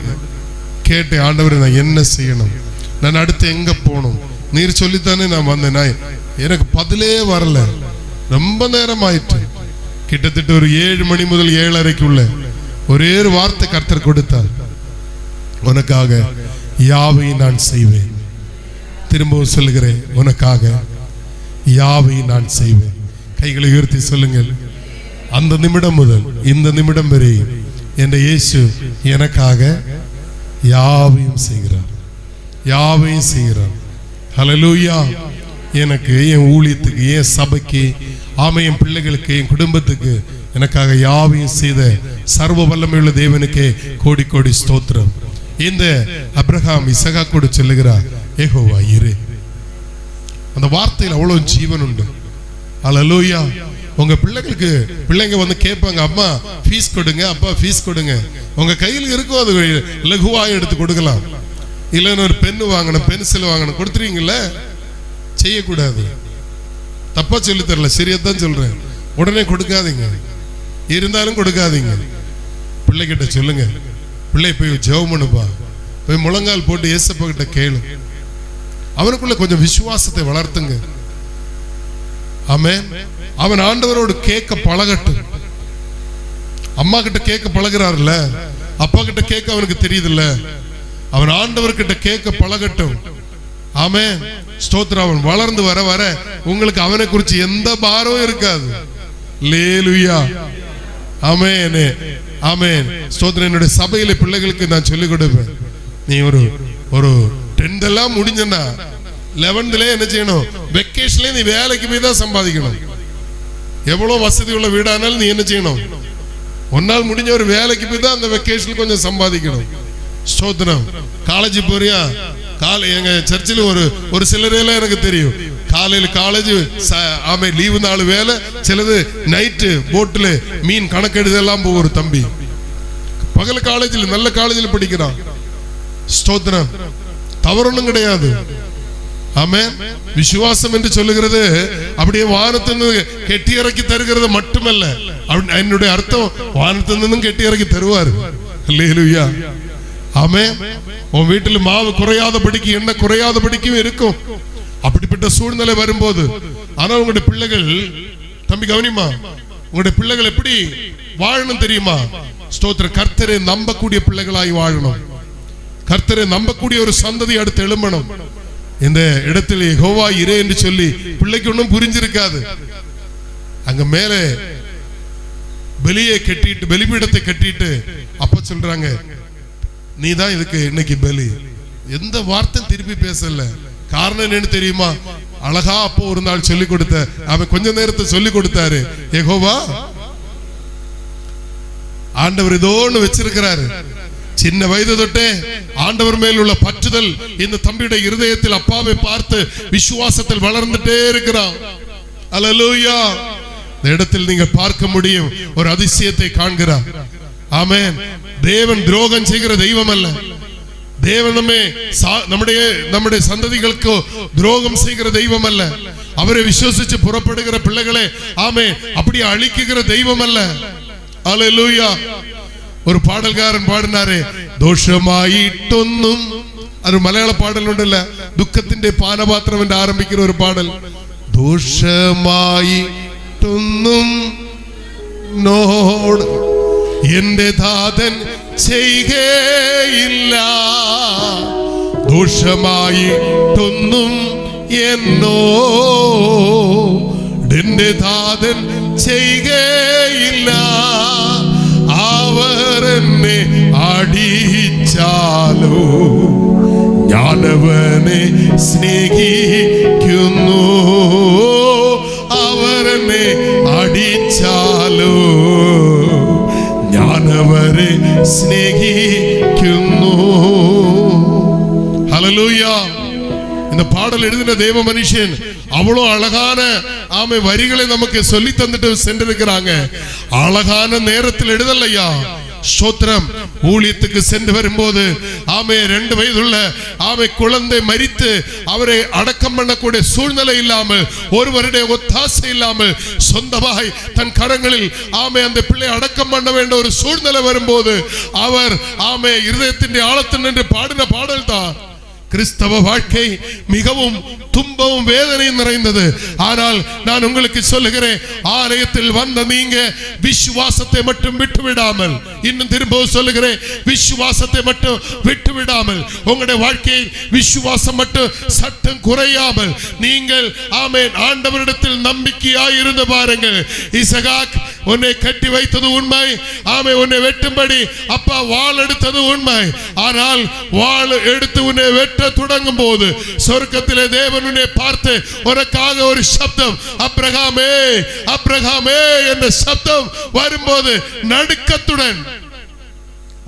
S1: கேட்டேன், ஆண்டவரை நான் என்ன செய்யணும், நான் அடுத்து எங்க போகணும்? நீர் சொல்லித்தானே நான் வந்தேன். எனக்கு பதிலே வரல. ரொம்ப நேரம் ஆயிட்டு. கிட்டத்தட்ட ஒரு 7 மணி முதல் 7:30க்குள்ள ஒரே ஒரு வார்த்தை கர்த்தர் கொடுத்தார், உனக்காக யாவையும் நான் செய்வேன். திரும்பவும் சொல்லுகிறேன், உனக்காக யாவையும் நான் செய்வேன். கைகளை உயர்த்தி சொல்லுங்கள். அந்த நிமிடம் முதல் இந்த நிமிடம் வரை என்ற இயேசு எனக்காக யாவையும் செய்கிறார், யாவையும் செய்கிறார். ஹல்லேலூயா. எனக்கு, என் ஊழியத்துக்கு, என் சபைக்கு, என் பிள்ளைகளுக்கு, என் குடும்பத்துக்கு எனக்காக யாவையும் செய்த சர்வ வல்லமையுள்ள தேவனுக்கே கோடி கோடி ஸ்தோத்திரம். இந்த அப்ரஹாம் இசகாக்கோடு சொல்லுகிறார், யெகோவா ஈரே. அந்த வார்த்தையில் அவ்வளவு ஜீவன் உண்டு. ஹல்லேலூயா. உங்க பிள்ளைங்க வந்து கேட்பாங்க, அம்மா ஃபீஸ் கொடுங்க, அப்பா ஃபீஸ் கொடுங்க. உங்க கையில் இருக்கும், அது லகுவாக எடுத்து கொடுக்கலாம். இல்லைன்னு ஒரு பென்னு வாங்கணும், பென்சில் வாங்கணும், கொடுத்துருவீங்கல்ல? செய்யக்கூடாது. தப்பா சொல்லி தரல, சரியாத்தான் சொல்றேன். உடனே கொடுக்காதீங்க, இருந்தாலும் கொடுக்காதீங்க. பிள்ளைகிட்ட சொல்லுங்க, பிள்ளை போய் ஜெபம் பண்ணுப்பா, போய் முழங்கால் போட்டு ஏசப்பா கிட்ட கேளு. அவனுக்குள்ள கொஞ்சம் விசுவாசத்தை வளர்த்துங்க. ஆமென். அவன் ஆண்டவரோடு கேட்க பழகட்டும். அம்மா கிட்ட கேட்க பழகுறாருல, அப்பா கிட்ட கேட்க அவனுக்கு தெரியுதுல்ல, அவன் ஆண்டவர்கிட்ட கேட்க பழகட்டும். ஆமென். ஸ்தோத்திரம். அவன் வளர்ந்து வர வர உங்களுக்கு அவனை குறித்து எந்த பாரமும் இருக்காது. அல்லேலூயா. ஆமென், ஆமென். ஸ்தோத்திரம். என்னுடைய சபையில பிள்ளைகளுக்கு நான் சொல்லிக் கொடுப்பேன், நீ ஒரு 10th எல்லாம் முடிஞ்சனா 11th என்ன செய்யணும்? வெக்கேஷன்ல நீ வேலைக்கு போய் தான் சம்பாதிக்கணும். எவ்வளவு வசதி உள்ள வீடானாலும் நீ என்ன செய்யணும்? ஒன்னால் முடிஞ்ச ஒரு வேலைக்கு போய் தான் அந்த வெக்கேஷன் கொஞ்சம் சம்பாதிக்கணும். ஸ்தோத்திரம். காலேஜ் போறியா? எங்க சர்ச்சில் ஒரு சிலரையெல்லாம் எனக்கு தெரியும், காலையில் காலேஜ், லீவு நாள் வேலை, சிலது நைட்டு போட்ல மீன் கணக்கெடுதெல்லாம் போக ஒரு தம்பி பகல காலேஜில், நல்ல காலேஜில் படிக்கிறான். ஸ்தோத்திரம். தவறொன்னும் கிடையாது. ஆமென். விசுவாசம் என்று சொல்லுகிறது அப்படியே வானத்திலிருந்து கெட்டி இறக்கி தருகிறது மட்டுமல்ல, என்னுடைய அர்த்தம் வானத்திலிருந்தும் கெட்டி இறக்கி தருவார். அல்லேலூயா. ஆமென். உன் வீட்டில் மாவு குறையாதபடிக்கு, எண்ணெய் குறையாதபடிக்கும் இருக்கும். அப்படிப்பட்ட சூழ்நிலை வரும்போது, ஆனா உங்களுடைய பிள்ளைகள், தம்பி கவனிமா, உங்களுடைய பிள்ளைகள் எப்படி வாழணும் தெரியுமா? ஸ்தோத்திர. கர்த்தரை நம்பக்கூடிய பிள்ளைகளாய் வாழணும். கர்த்தரை நம்பக்கூடிய ஒரு சந்ததி அடுத்து எழும்பணும். இந்த இடத்தில் யெகோவா ஈரே என்று சொல்லி பிள்ளைக்கு ஒன்றும் புரிஞ்சிருக்காது. அங்க மேலே பலியை கட்டிட்டு, பலிபீடத்தை கட்டிட்டு அப்ப சொல்றாங்க, நீ தான் இதுக்கு இன்னைக்கு பலி. எந்த வார்த்தை திருப்பி பேசல. காரணம் என்னன்னு தெரியுமா? அழகா அப்போ ஒரு நாள் சொல்லி கொடுத்த, அவன் கொஞ்ச நேரத்தை சொல்லி கொடுத்தாரு. யெகோவா ஆண்டவர் இதோ ஒன்று வச்சிருக்கிறாரு. சின்ன வயது தொட்டே ஆண்டவர் மேல் உள்ள பற்றுதல் இந்த தம்பியுடைய இருதயத்தில் அப்பாவை பார்த்து விசுவாசத்தில் வளர்ந்துட்டே இருக்கிறான். அல்லேலூயா. இந்த இடத்தில் நீங்க பார்க்க முடியும், ஒரு அதிசயத்தை காண்கிறார். ஆமென். தேவன் துரோகம் செய்கிற தெய்வம் அல்ல. தேவன் நம்முடைய சந்ததிகளுக்கு துரோகம் செய்கிற தெய்வம் அல்ல. அவரை விசுவசிச்சு புறப்படுகிற பிள்ளைகளே, ஆமென், அப்படி அழிக்குகிற தெய்வம் அல்ல. ഹല്ലേലൂയ. ഒരു പാടൽക്കാരൻ പാടുന്നാരെ, ദോഷമായിട്ടൊന്നും, അത് മലയാള പാടലുണ്ടല്ല, ദുഃഖത്തിന്റെ പാനപാത്രം എന്ന് ആരംഭിക്കുന്ന ഒരു പാടൽ. ദോഷമായിട്ടൊന്നും നോട് എന്റെ ദാതൻ ചെയ്യുകയില്ല, ദോഷമായിട്ടൊന്നും എന്റെ ദാതൻ ചെയ്യുകയില്ല. അവർ എന്നെ അടിച്ചാലോ ഞാനവനെ സ്നേഹിക്കുന്നു, അവർ എന്നെ അടിച്ചാലോ ഞാനവരെ സ്നേഹിക്കുന്നു. ഹല്ലേലൂയ. இந்த பாடல் எழுதின தேவ மனுஷன் அவ்வளோ அழகான வரிகளை நமக்கு சொல்லி தந்துட்டு சென்றிருக்கிறாங்க. அழகான நேரத்தில் எழுதலையா, ஸ்தோத்திரம். ஊழியத்துக்கு சென்று வரும்போது 2 வயதுள்ள குழந்தை மரித்து அவரை அடக்கம் பண்ணக்கூடிய சூழ்நிலை இல்லாமல், ஒருவருடைய ஒத்தாசை இல்லாமல், சொந்தமாய் தன் கரங்களில் அந்த பிள்ளை அடக்கம் பண்ண வேண்டிய ஒரு சூழ்நிலை வரும்போது அவர் இருதயத்தின் ஆழத்தில் நின்று பாடின பாடல் தான். கிறிஸ்தவ வாழ்க்கை மிகவும் துன்பமும் வேதனையும் நிறைந்தது. ஆனால் நான் உங்களுக்கு சொல்லுகிறேன், ஆலயத்தில் வந்த நீங்க விசுவாசத்தை மட்டும் விட்டு விடாமல், இன்னும் திரும்பவும் சொல்லுகிறேன், விசுவாசத்தை மட்டும் விட்டு விடாமல், உங்களுடைய வாழ்க்கையில் விசுவாசம் மட்டும் சட்டம் குறையாமல் நீங்கள் ஆண்டவரிடத்தில் நம்பிக்கையாய் இருந்து பாருங்கள். இசகாக் உன்னை கட்டி வைத்தது உண்மை, உன்னை வெட்டும்படி அப்பா வாள் எடுத்தது உண்மை. ஆனால் வாள் எடுத்து உன்னை வெட்ட தொடங்கும் போது சொர்க்கத்திலே தேவன் உன்னை பார்த்து உனக்காக ஒரு சப்தம், அப்ரகாமே அப்ரகாமே என்ற சப்தம் வரும்போது நடுக்கத்துடன்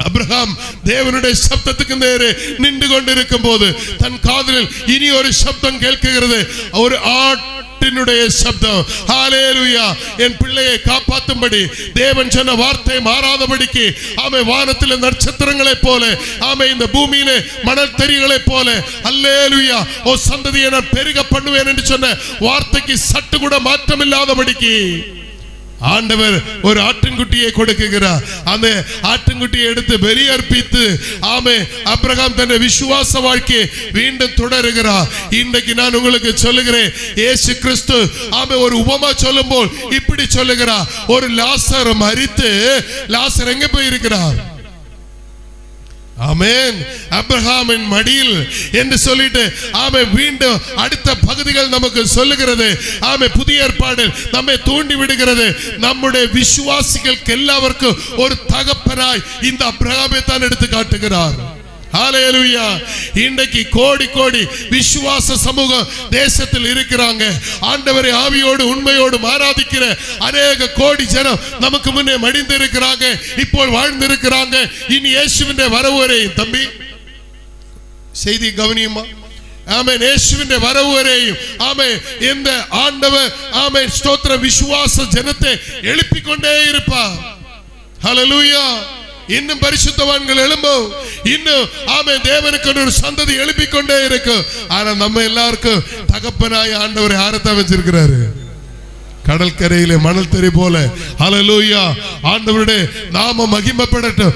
S1: அப்ரஹாம் தேவனுடைய சப்தத்துக்கு நேரே நின்று கொண்டிருக்கும் போது தன் காதில் இனி ஒரு சப்தம் கேட்கிறது, ஒரு ஆட்டினுடைய சப்தம். ஹல்லேலூயா. என் பிள்ளையை காப்பாற்றும்படி தேவன் சொன்ன வார்த்தை மாறாதபடிக்கு வானத்திலே நட்சத்திரங்களைப் போல இந்த பூமியிலே மணல் தறிகளைப் போல ஹல்லேலூயா ஓ சந்ததியை நான் பெருக பண்ணுவேன் என்று சொன்ன வார்த்தைக்கு சட்டு கூட மாற்றம் இல்லாதபடிக்கு ஆண்டவர் ஒரு ஆட்டுக்குட்டியை கொடுக்கிறார். அந்த ஆட்டுக்குட்டியை எடுத்து பலி அர்ப்பித்து அப்ரகாம் தன்னுடைய விசுவாச வாழ்க்கையை மீண்டும் தொடருகிறார். இன்றைக்கு நான் உங்களுக்கு சொல்லுகிறேன், இயேசு கிறிஸ்து ஒரு உபமா சொல்லும் போல் இப்படி சொல்லுகிறார். ஒரு லாசர் மரித்து, லாசர் எங்க போய் இருக்கிறார்? ஆமென். அப்ரஹாமின் மடியில் என்று சொல்லிட்டு மீண்டும் அடுத்த பகுதிகள் நமக்கு சொல்லுகிறது. புதிய ஏற்பாடு நம்மை தூண்டி விடுகிறது. நம்முடைய விசுவாசிகளுக்கு எல்லாருக்கும் ஒரு தகப்பனாய் இந்த அப்ரஹாமை தான் எடுத்து காட்டுகிறார். ஹல்லேலூயா. இன்றைக்கு கோடி கோடி விசுவாச சமூகம் தேசத்தில் இருக்கிறாங்க. ஆண்டவரை ஆவியோடு உண்மையோடு ஆராதிக்கிற அநேக கோடி ஜனம் நமக்கு முன்னே மடிந்து இருக்கிறாங்க, இப்போ வாழ்ந்து இருக்கிறாங்க. இனி இயேசுவின் வரவு வரையும், தம்பி செய்தி கவனியுமா, இயேசுவின் வரவு வரையும் இந்த ஆண்டவர் ஸ்தோத்திர விசுவாச ஜனத்தை எழுப்பிக் கொண்டே இருப்பார். ஹல்லேலூயா. இன்னும் பரிசுத்தவான்கள் எழும்பும், இன்னும் தேவனுக்கு ஒரு சந்ததி எழுப்பிக் கொண்டே இருக்கும். ஆனா நம்ம எல்லாருக்கும் தகப்பனாய் ஆண்டவரை ஆரத்தான் வச்சிருக்கிறாரு. கடற்கரையிலே மணல் தறி போல. ஹல்லேலூயா. ஆண்டவருடைய நாம மகிமைப்படட்டும்.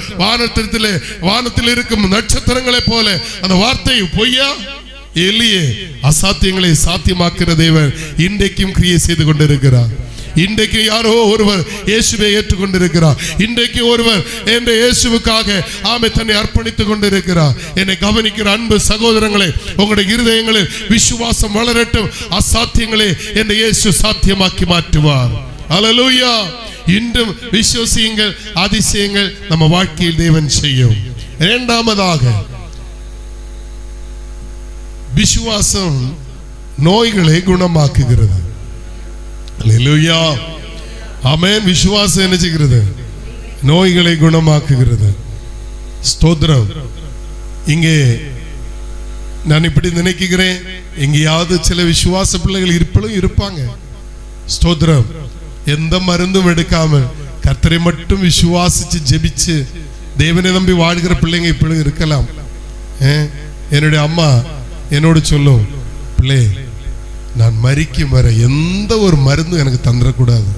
S1: வானத்தில் இருக்கும் நட்சத்திரங்களை போல அந்த வார்த்தை பொய்யா இல்லையே. அசாத்தியங்களை சாத்தியமாக்குற தேவன் இன்றைக்கும் கிரியை செய்து கொண்டிருக்கிறார். இன்றைக்கு யாரோ ஒருவர் இயேசுவை ஏற்றுக்கொண்டிருக்கிறார். இன்றைக்கு ஒருவர் என்ற இயேசுவுக்காக தன்னை அர்ப்பணித்துக் கொண்டிருக்கிறார். என்னை கவனிக்கிற அன்பு சகோதரங்களே, உங்களுடைய இருதயங்களில் விசுவாசம் வளரட்டும். அசாத்தியங்களை என்ற இயேசு சாத்தியமாக்கி மாற்றுவார். ஹல்லேலூயா. இன்றும் விசுவாசியுங்கள், அதிசயங்கள் நம்ம வாழ்க்கையில் தேவன் செய்யும். இரண்டாவதாக, விசுவாசம் நோய்களை குணமாக்குகிறது. ஹல்லேலூயா. ஆமென். விசுவாசம் என்ன செய்கிறது? நோய்களை குணமாக்குகிறது. ஸ்தோத்திரம். இங்கே நான் இப்படி நினைக்கிறேன், எங்கேயாவது சில விசுவாச பிள்ளைகள் இருப்பாங்க. ஸ்தோத்திரம். எந்த மருந்தும் எடுக்காமல் கர்த்தரை மட்டும் விசுவாசிச்சு ஜெபிச்சு தேவனை நம்பி வாழ்கிற பிள்ளைங்க இப்படி இருக்கலாம். என்னுடைய அம்மா என்னோடு சொல்லும், பிள்ளை நான் மரிக்கும் வரை எந்த ஒரு மருந்து எனக்கு தந்துடக்கூடாது.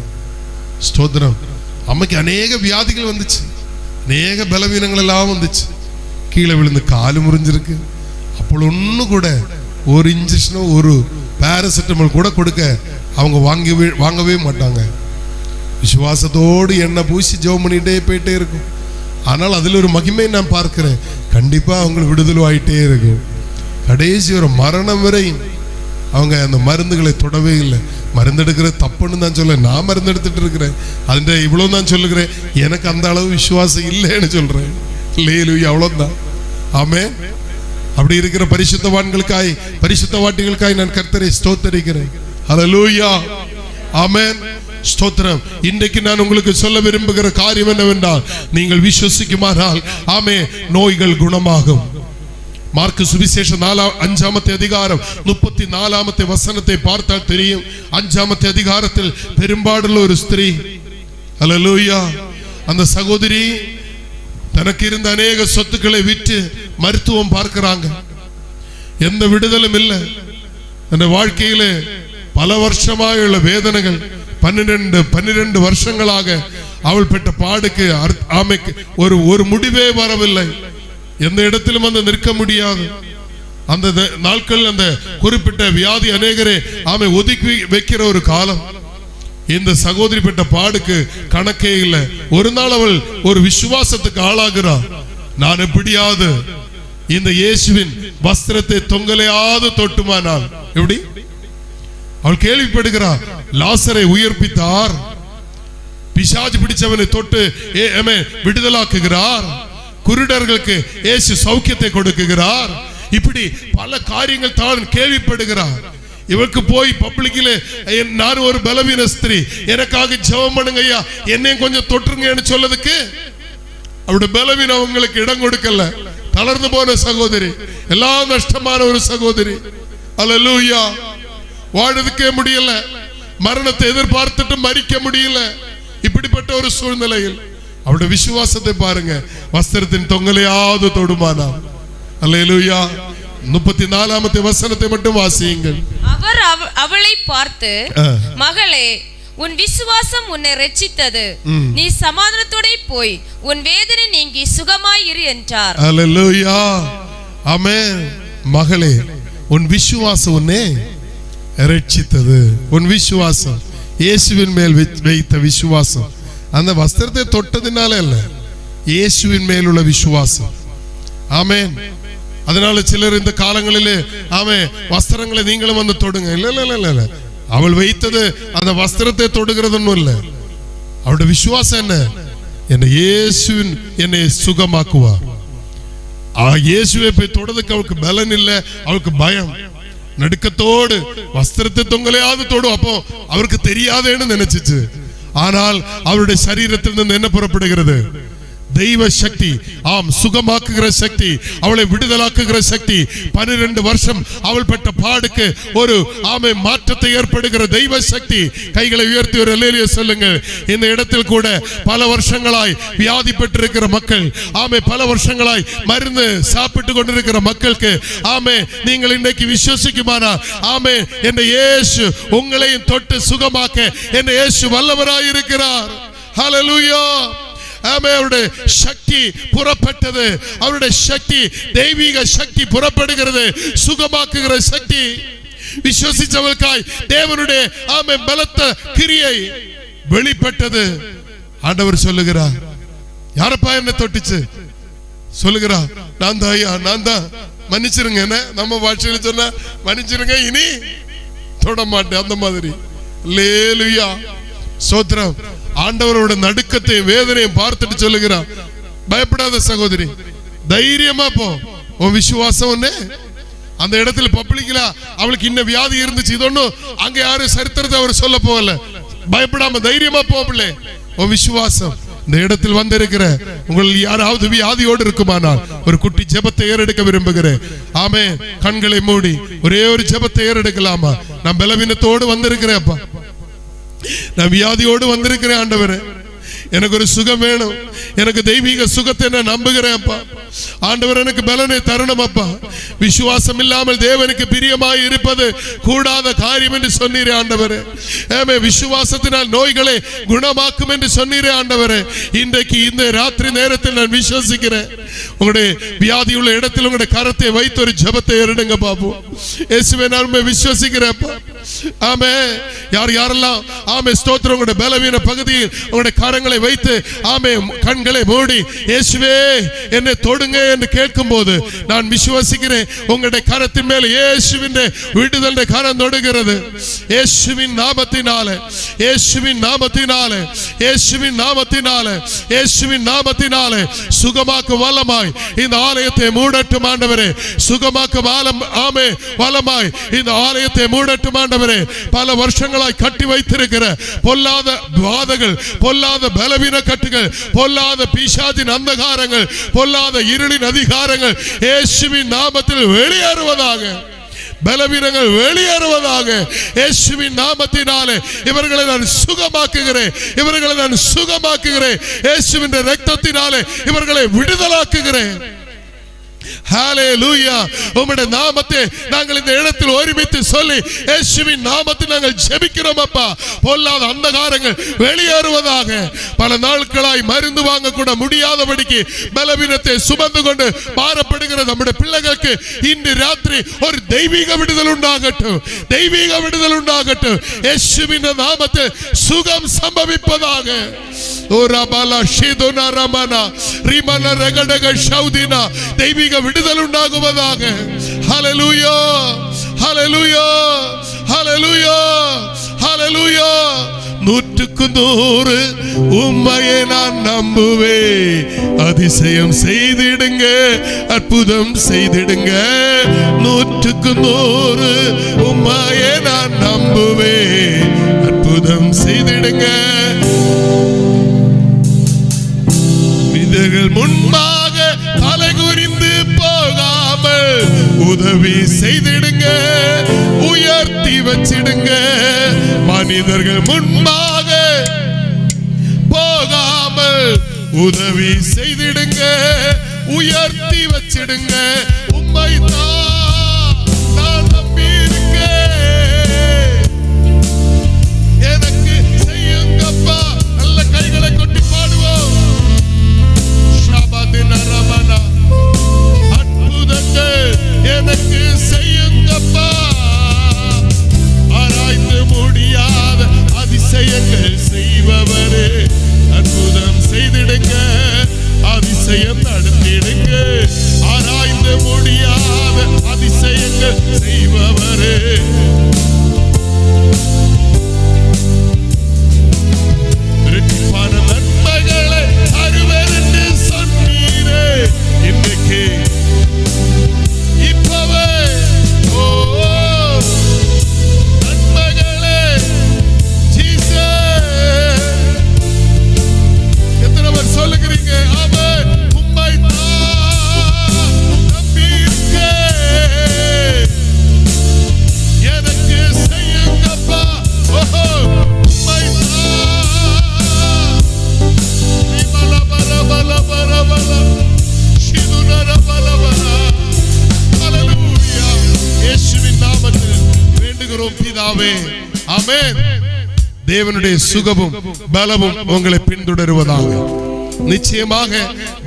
S1: ஸ்தோத்திரம். அம்மைக்கு அநேக வியாதிகள் வந்துச்சு, அநேக பலவீனங்கள் எல்லாம் வந்துச்சு. கீழே விழுந்து காலு முறிஞ்சிருக்கு. அப்போ ஒண்ணு கூட ஒரு இன்ஜெக்ஷனோ ஒரு பாராசிட்டமால் கூட கொடுக்க அவங்க வாங்கவே மாட்டாங்க. விசுவாசத்தோடு எண்ணெய் பூசி ஜெபம் பண்ணிட்டே போயிட்டே இருக்கும். ஆனால் அதில் ஒரு மகிமை நான் பார்க்கிறேன். கண்டிப்பா அவங்களுக்கு விடுதலை ஆயிட்டே இருக்கும். கடைசி ஒரு மரணம் வரை அவங்க அந்த மருந்துகளை தொடவே இல்லை. மருந்து எடுக்கிறது தப்புன்னு தான் சொல்ல, நான் மருந்து எடுத்துட்டு இருக்கிறேன், அதுன்ற இவ்வளவு தான் சொல்லுகிறேன். எனக்கு அந்த அளவு விசுவாசம் இல்லைன்னு சொல்றேன். அல்லேலூயா, அவ்வளவுதான். ஆமென். அப்படி இருக்கிற பரிசுத்தவான்களுக்காய் பரிசுத்தவாட்டிகளுக்காய் நான் கர்த்தரை ஸ்தோத்தரிக்கிறேன். அல்லேலூயா, ஆமென், ஸ்தோத்திரம். இன்றைக்கு நான் உங்களுக்கு சொல்ல விரும்புகிற காரியம் என்னவென்றால், நீங்கள் விசுவசிக்குமானால் ஆமென், நோய்கள் குணமாகும். மார்க்கு சுவிசேஷம் 5ஆம் அதிகாரம் 34ஆம் வசனத்தை பார்த்தால் தெரியும். 5ஆம் அதிகாரத்தில் பெரும்பாடுள்ள ஒரு ஸ்திரீ, அல்லேலூயா, அந்த சகோதரி தனக்கு இருந்த அநேக சொத்துக்களை விற்று மருத்துவம் பார்க்கிறாங்க. எந்த விடுதலும் இல்லை. அந்த வாழ்க்கையில பல வருஷமாக உள்ள வேதனைகள், 12 வருஷங்களாக அவள் பெற்ற பாடுக்கு ஆமைக்கு ஒரு முடிவே வரவில்லை. எந்த இடத்திலும் அந்த நிற்க முடியாது. அந்த நாட்கள் அந்த குறிப்பிட்ட வியாதி அநேகரே ஆமை ஒதுக்கி வைக்கிற ஒரு காலம். இந்த சகோதரி பெற்ற பாடுக்கு கணக்கே இல்லை. ஒரு நாள் அவள் ஒரு விசுவாசத்துக்கு ஆளாகிறார். நான் எப்படியாவது இந்த இயேசுவின் வஸ்திரத்தை தொங்கலையாவது தொட்டுமானால் எப்படி? அவள் கேள்விப்படுகிறார், லாசரை உயிர்ப்பித்தார், பிசாசு பிடிச்சவனை தொட்டு விடுதலாக்குகிறார், குருடர்களுக்கு இயேசு சௌக்கியத்தை கொடுக்குகிறார். இப்படி பல காரியங்கள் தான் கேள்விப்படுகிறார். இவருக்கு போய் பப்ளிக்கில் நான் ஒரு பலவீன ஸ்திரீ, எனக்காக ஜெபம் பண்ணுங்க ஐயா, என்னையும் கொஞ்சம் தொற்றுங்கன்னு சொல்லதுக்கு அவருடைய பலவீனம் அவங்களுக்கு இடம் கொடுக்கல. தளர்ந்து போன சகோதரி, எல்லாம் நஷ்டமான ஒரு சகோதரி. அல்லேலூயா, வாழதுக்கே முடியல, மரணத்தை எதிர்பார்த்துட்டு மறிக்க முடியல. இப்படிப்பட்ட ஒரு சூழ்நிலையில் அவருடைய விசுவாசத்தை பாருங்க. வஸ்திரத்தின் தொங்கலையாவது தொடுமானா. அல்லேலூயா. 34ஆம் வசனத்தை மட்டும் வாசியுங்கள்.
S2: அவர் அவளை பார்த்து, மகளே, உன் விசுவாசம் உன்னை ரட்சித்தது, நீ சமாதானத்தோட போய் உன் வேதனை நீங்கி சுகமாயிரு என்றார்.
S1: அல்லேலூயா, ஆமென். மகளே, உன் விசுவாசம் உன்னை ரட்சித்தது. உன் விசுவாசம், இயேசுவின் மேல் வைத்த விசுவாசம், அந்த வஸ்திரத்தை தொட்டதினால அல்ல, இயேசுவின் மேல் உள்ள விசுவாசம். ஆமென். அதனால சிலர் இந்த காலங்களிலே ஆமென், வஸ்திரங்களை நீங்களும் வந்து தொடுங்க. இல்ல இல்ல இல்ல இல்ல, அவள் வைத்தது அந்த வஸ்திரத்தை தொடுகிறதுன்னு இல்ல. அவளுடைய விசுவாசம் என்ன? என்ன இயேசுவின் என்னை சுகமாக்குவார். இயேசுவை போய் தொடுறதுக்கு அவளுக்கு பலன் இல்லை, அவளுக்கு பயம். நடுக்கத்தோடு வஸ்திரத்தை தொங்கலையாவது தொடும். அப்போ அவருக்கு தெரியாதேன்னு நினைச்சிச்சு. ஆனால் அவருடைய சரீரத்திலிருந்து என்ன புறப்படுகிறது? தெய்வ சக்தி. ஆம், சுகமாக்குகிற சக்தி, அவளை விடுதலாக்குகிற சக்தி. 12 வருஷம் அவள் பட்ட பாடுக்கு ஒரு ஆமை மாற்றத்தை ஏற்படுகிற தெய்வ சக்தி. கைகளை உயர்த்தி ஒரு அல்லேலூயா சொல்லுங்கள். இந்த இடத்தில் கூட பல வருஷங்களாய் வியாதி பெற்றிருக்கிற மக்கள், ஆமை பல வருஷங்களாய் மருந்து சாப்பிட்டு கொண்டிருக்கிற மக்களுக்கு ஆமை நீங்கள் இன்றைக்கு விசுவசிக்குமானா, ஆமை என்ற இயேசு உங்களையும் தொட்டு சுகமாக்க என்ற இயேசு வல்லவராய் இருக்கிறார். ஹல்லேலூயா. அவருடைய சக்தி புறப்பட்டது. அவருடைய சக்தி, தெய்வீக சக்தி புறப்படுகிறது, சுகமாக்குகிற சக்தி. விசுவசிச்சவர்களுக்காய் தேவனுடைய ஆமை பலத்த கிரியை வெளிப்பட்டது. ஆண்டவர் சொல்லுகிறார், யாரப்பா என்ன தொட்டுச்சு? சொல்லுகிறார், நான் தான் ஐயா, நான் தான், மன்னிச்சிருங்க. நம்ம பாஷையில சொன்ன மன்னிச்சிருங்க, இனி தொட மாட்டேன், அந்த மாதிரி. அல்லேலூயா, ஸ்தோத்திரம். ஆண்டவரோட நடுக்கத்தை வேதனையும் பார்த்துட்டு சொல்லுகிறார், பயப்படாத சகோதரி, தைரியமா போ. உன் விசுவாசம் ஒண்ணு. அந்த இடத்துல பப்ளிக்ல அவளுக்கு இன்ன வியாதி இருந்துச்சு, இது ஒண்ணும் அங்க யாரும் சரித்திரத்தை அவர் சொல்ல போகல. பயப்படாம தைரியமா போ பிள்ளை, உன் விசுவாசம். இந்த இடத்தில் வந்திருக்கிற உங்கள் யாராவது வியாதியோடு இருக்குமானால் ஒரு குட்டி ஜெபத்தை ஏறெடுக்க விரும்புகிறேன். ஆமே, கண்களை மூடி ஒரே ஒரு ஜெபத்தை ஏறெடுக்கலாமா? நான் பலவீனத்தோடு வந்திருக்கிறேன் அப்பா, நான் வியாதியோடு வந்திருக்கிறேன் ஆண்டவரே, எனக்கு ஒரு சுகம் வேணும், எனக்கு தெய்வீக சுகத்தை நான் நம்புகிறேன் அப்பா. ஆண்டவர் எனக்கு பலனை தரணும் அப்பா. விசுவாசம் இல்லாமல் தேவனுக்கு பிரியமாய் இருப்பது கூடாத காரியம் என்று சொன்னீரே ஆண்டவரே. ஆமே, விசுவாசத்தினால் நோய்களை குணமாக்கும் என்று சொன்னீரே ஆண்டவரே. இன்றைக்கு இந்த ராத்திரி நேரத்தில் நான் விசுவாசிக்கிறேன். உங்களுடைய வியாதி உள்ள இடத்தில் உங்களுடைய கரத்தை வைத்து ஒரு ஜெபத்தை ஏறிடுங்க பாபு. இயேசுவே, நான் விசுவாசிக்கிறேன் அப்பா. ஆமே, யாரெல்லாம் ஆமே ஸ்தோத்திரம் உங்களுடைய பலவீன பகுதியில் உங்களுடைய கரங்களை வைத்து ஆமே கண்களை மூடி இயேசுவே என்னை தொடுங்க என்று கேட்கும் போது நான் விசுவாசிக்கிறேன், உங்களுடைய கரத்தின் மேல் இயேசுவின் விடுதலை கரம் தொடுகிறது. இயேசுவின் நாமத்தினாலே, இயேசுவின் நாமத்தினாலே, இயேசுவின் நாமத்தினாலே, இயேசுவின் நாமத்தினாலே சுகமாக்கும் வல்லமாய் இந்த ஆலயத்தை மூடட்டும் ஆண்டவரே. சுகமாக்கும் ஆமே வல்லமாய் இந்த ஆலயத்தை மூடட்டும் ஆண்டவரே. பல வருஷங்களாய் கட்டி வைத்திருக்கிற பொல்லாத வாதங்கள், பொல்லாத பலவீன கட்டுகள், பொல்லாத பிசாசின் அந்தகாரங்கள், பொல்லாத இருளின் அதிகாரங்கள் இயேசுவின் நாமத்தில் வெளியேறுவதாக. பலவீனங்கள் வெளியேறுவதாக. இயேசுவின் நாமத்தினாலே இவர்களை நான் சுகமாக்குகிறேன், இவர்களை நான் சுகமாக்குகிறேன். இயேசுவின் இரத்தத்தினாலே இவர்களை விடுதலாக்குகிறேன். ஹல்லேலூயா. உம்முடைய நாமத்தை நாங்கள் இந்த இடத்தில் ஒருமித்து சொல்லி இயேசுவின் நாமத்தில் நாங்கள் ஜெபிக்கிறோம் அப்பா. பொல்லாத அந்தகாரங்கள் வெளியேறுவதாக. பல நாட்களாய் மருந்து வாங்க கூட முடியாதபடிக்கு பலவீனத்தை சுமந்து கொண்டு பாரப்படுகிற நம்முடைய பிள்ளைகளுக்கு இன்று ராத்திரி ஒரு தெய்வீக விடுதல் உண்டாகட்டும், தெய்வீக விடுதல் உண்டாகட்டும். இயேசுவின் நாமத்தில் சுகம் சம்பவிப்பதாக. தெய்வீக விடுதல் உண்டாகுவதாக. ஹல்லேலூயா, ஹல்லேலூயா, ஹல்லேலூயா, ஹல்லேலூயா. 100 உம்மையை நான் நம்புவேன். அதிசயம் செய்திடுங்க, அற்புதம் செய்திடுங்க. 100 உம்மையை நான் நம்புவேன். அற்புதம் செய்திடுங்க. விதைகள் முன்பாக தலை குறிந்து போகாமல் உதவி செய்திடுங்க, உயர்த்தி வச்சிடுங்க. மனிதர்கள் முன்பாக போகாமல் உதவி செய்திடுங்க, உயர்த்தி வச்சிடுங்க. உம்மை நான் நம்பியிருக்கேன். எனக்கு செய்யுங்கப்பா. நல்ல கைகளை கொட்டி பாடுவோம். அற்புதங்கள் எனக்கு செய்யுங்கப்பா. ஆராய்ந்து முடியாத அதிசயங்கள் செய்பவரே, அற்புதம் செய்திடுங்க, அதிசயம் நடத்திடுங்க. ஆராய்ந்து முடியாத அதிசயங்கள் செய்பவரே, இரட்டிப்பான நன்மைகளை அருவர் என்று சொன்னீரே. இன்றைக்கு இப்பவே நன்மைகளே ஜீசஸ். எத்தனை பேர் சொல்லுகிறீங்க? ஆமென். உம்மை தான் நம்பியிருக்கேன். எனக்கு செய்யுங்கப்பா. ஓஹோ, உம்மை பிதாவே, ஆமென். தேவனுடைய சுகமும் பலமும் உங்களை பின்தொடருவதாக. நிச்சயமாக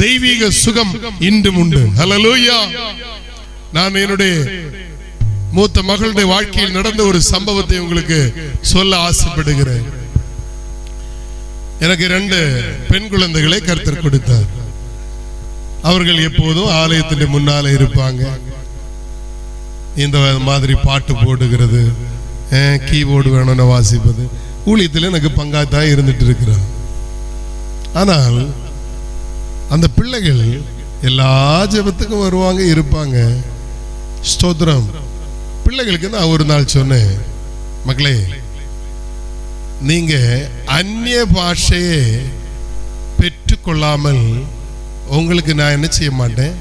S1: தெய்வீக சுகம் இன்றும் உண்டு. ஹல்லேலூயா. நான் என்னுடைய மூத்த மகளுடைய வாழ்க்கையில் நடந்த ஒரு சம்பவத்தை உங்களுக்கு சொல்ல ஆசைப்படுகிறேன். எனக்கு 2 பெண் குழந்தைகளை கர்த்தர் கொடுத்தார். அவர்கள் எப்போதும் ஆலயத்தின் முன்னாலே இருப்பாங்க. இந்த மாதிரி பாட்டு போடுகிறது, கீபோர்டு வேணும்னு வாசிப்பது, ஊழியத்தில் எனக்கு பங்காத்தான் இருந்துட்டு இருக்கிறார். ஆனால் அந்த பிள்ளைகள் எல்லா ஜெபத்துக்கும் வருவாங்க, இருப்பாங்க. ஸ்தோத்திரம். பிள்ளைகளுக்கு நான் ஒரு நாள் சொன்னேன், மக்களே, நீங்க அந்நிய பாஷையை பெற்றுக்கொள்ளாமல் உங்களுக்கு நான் என்ன செய்ய மாட்டேன்?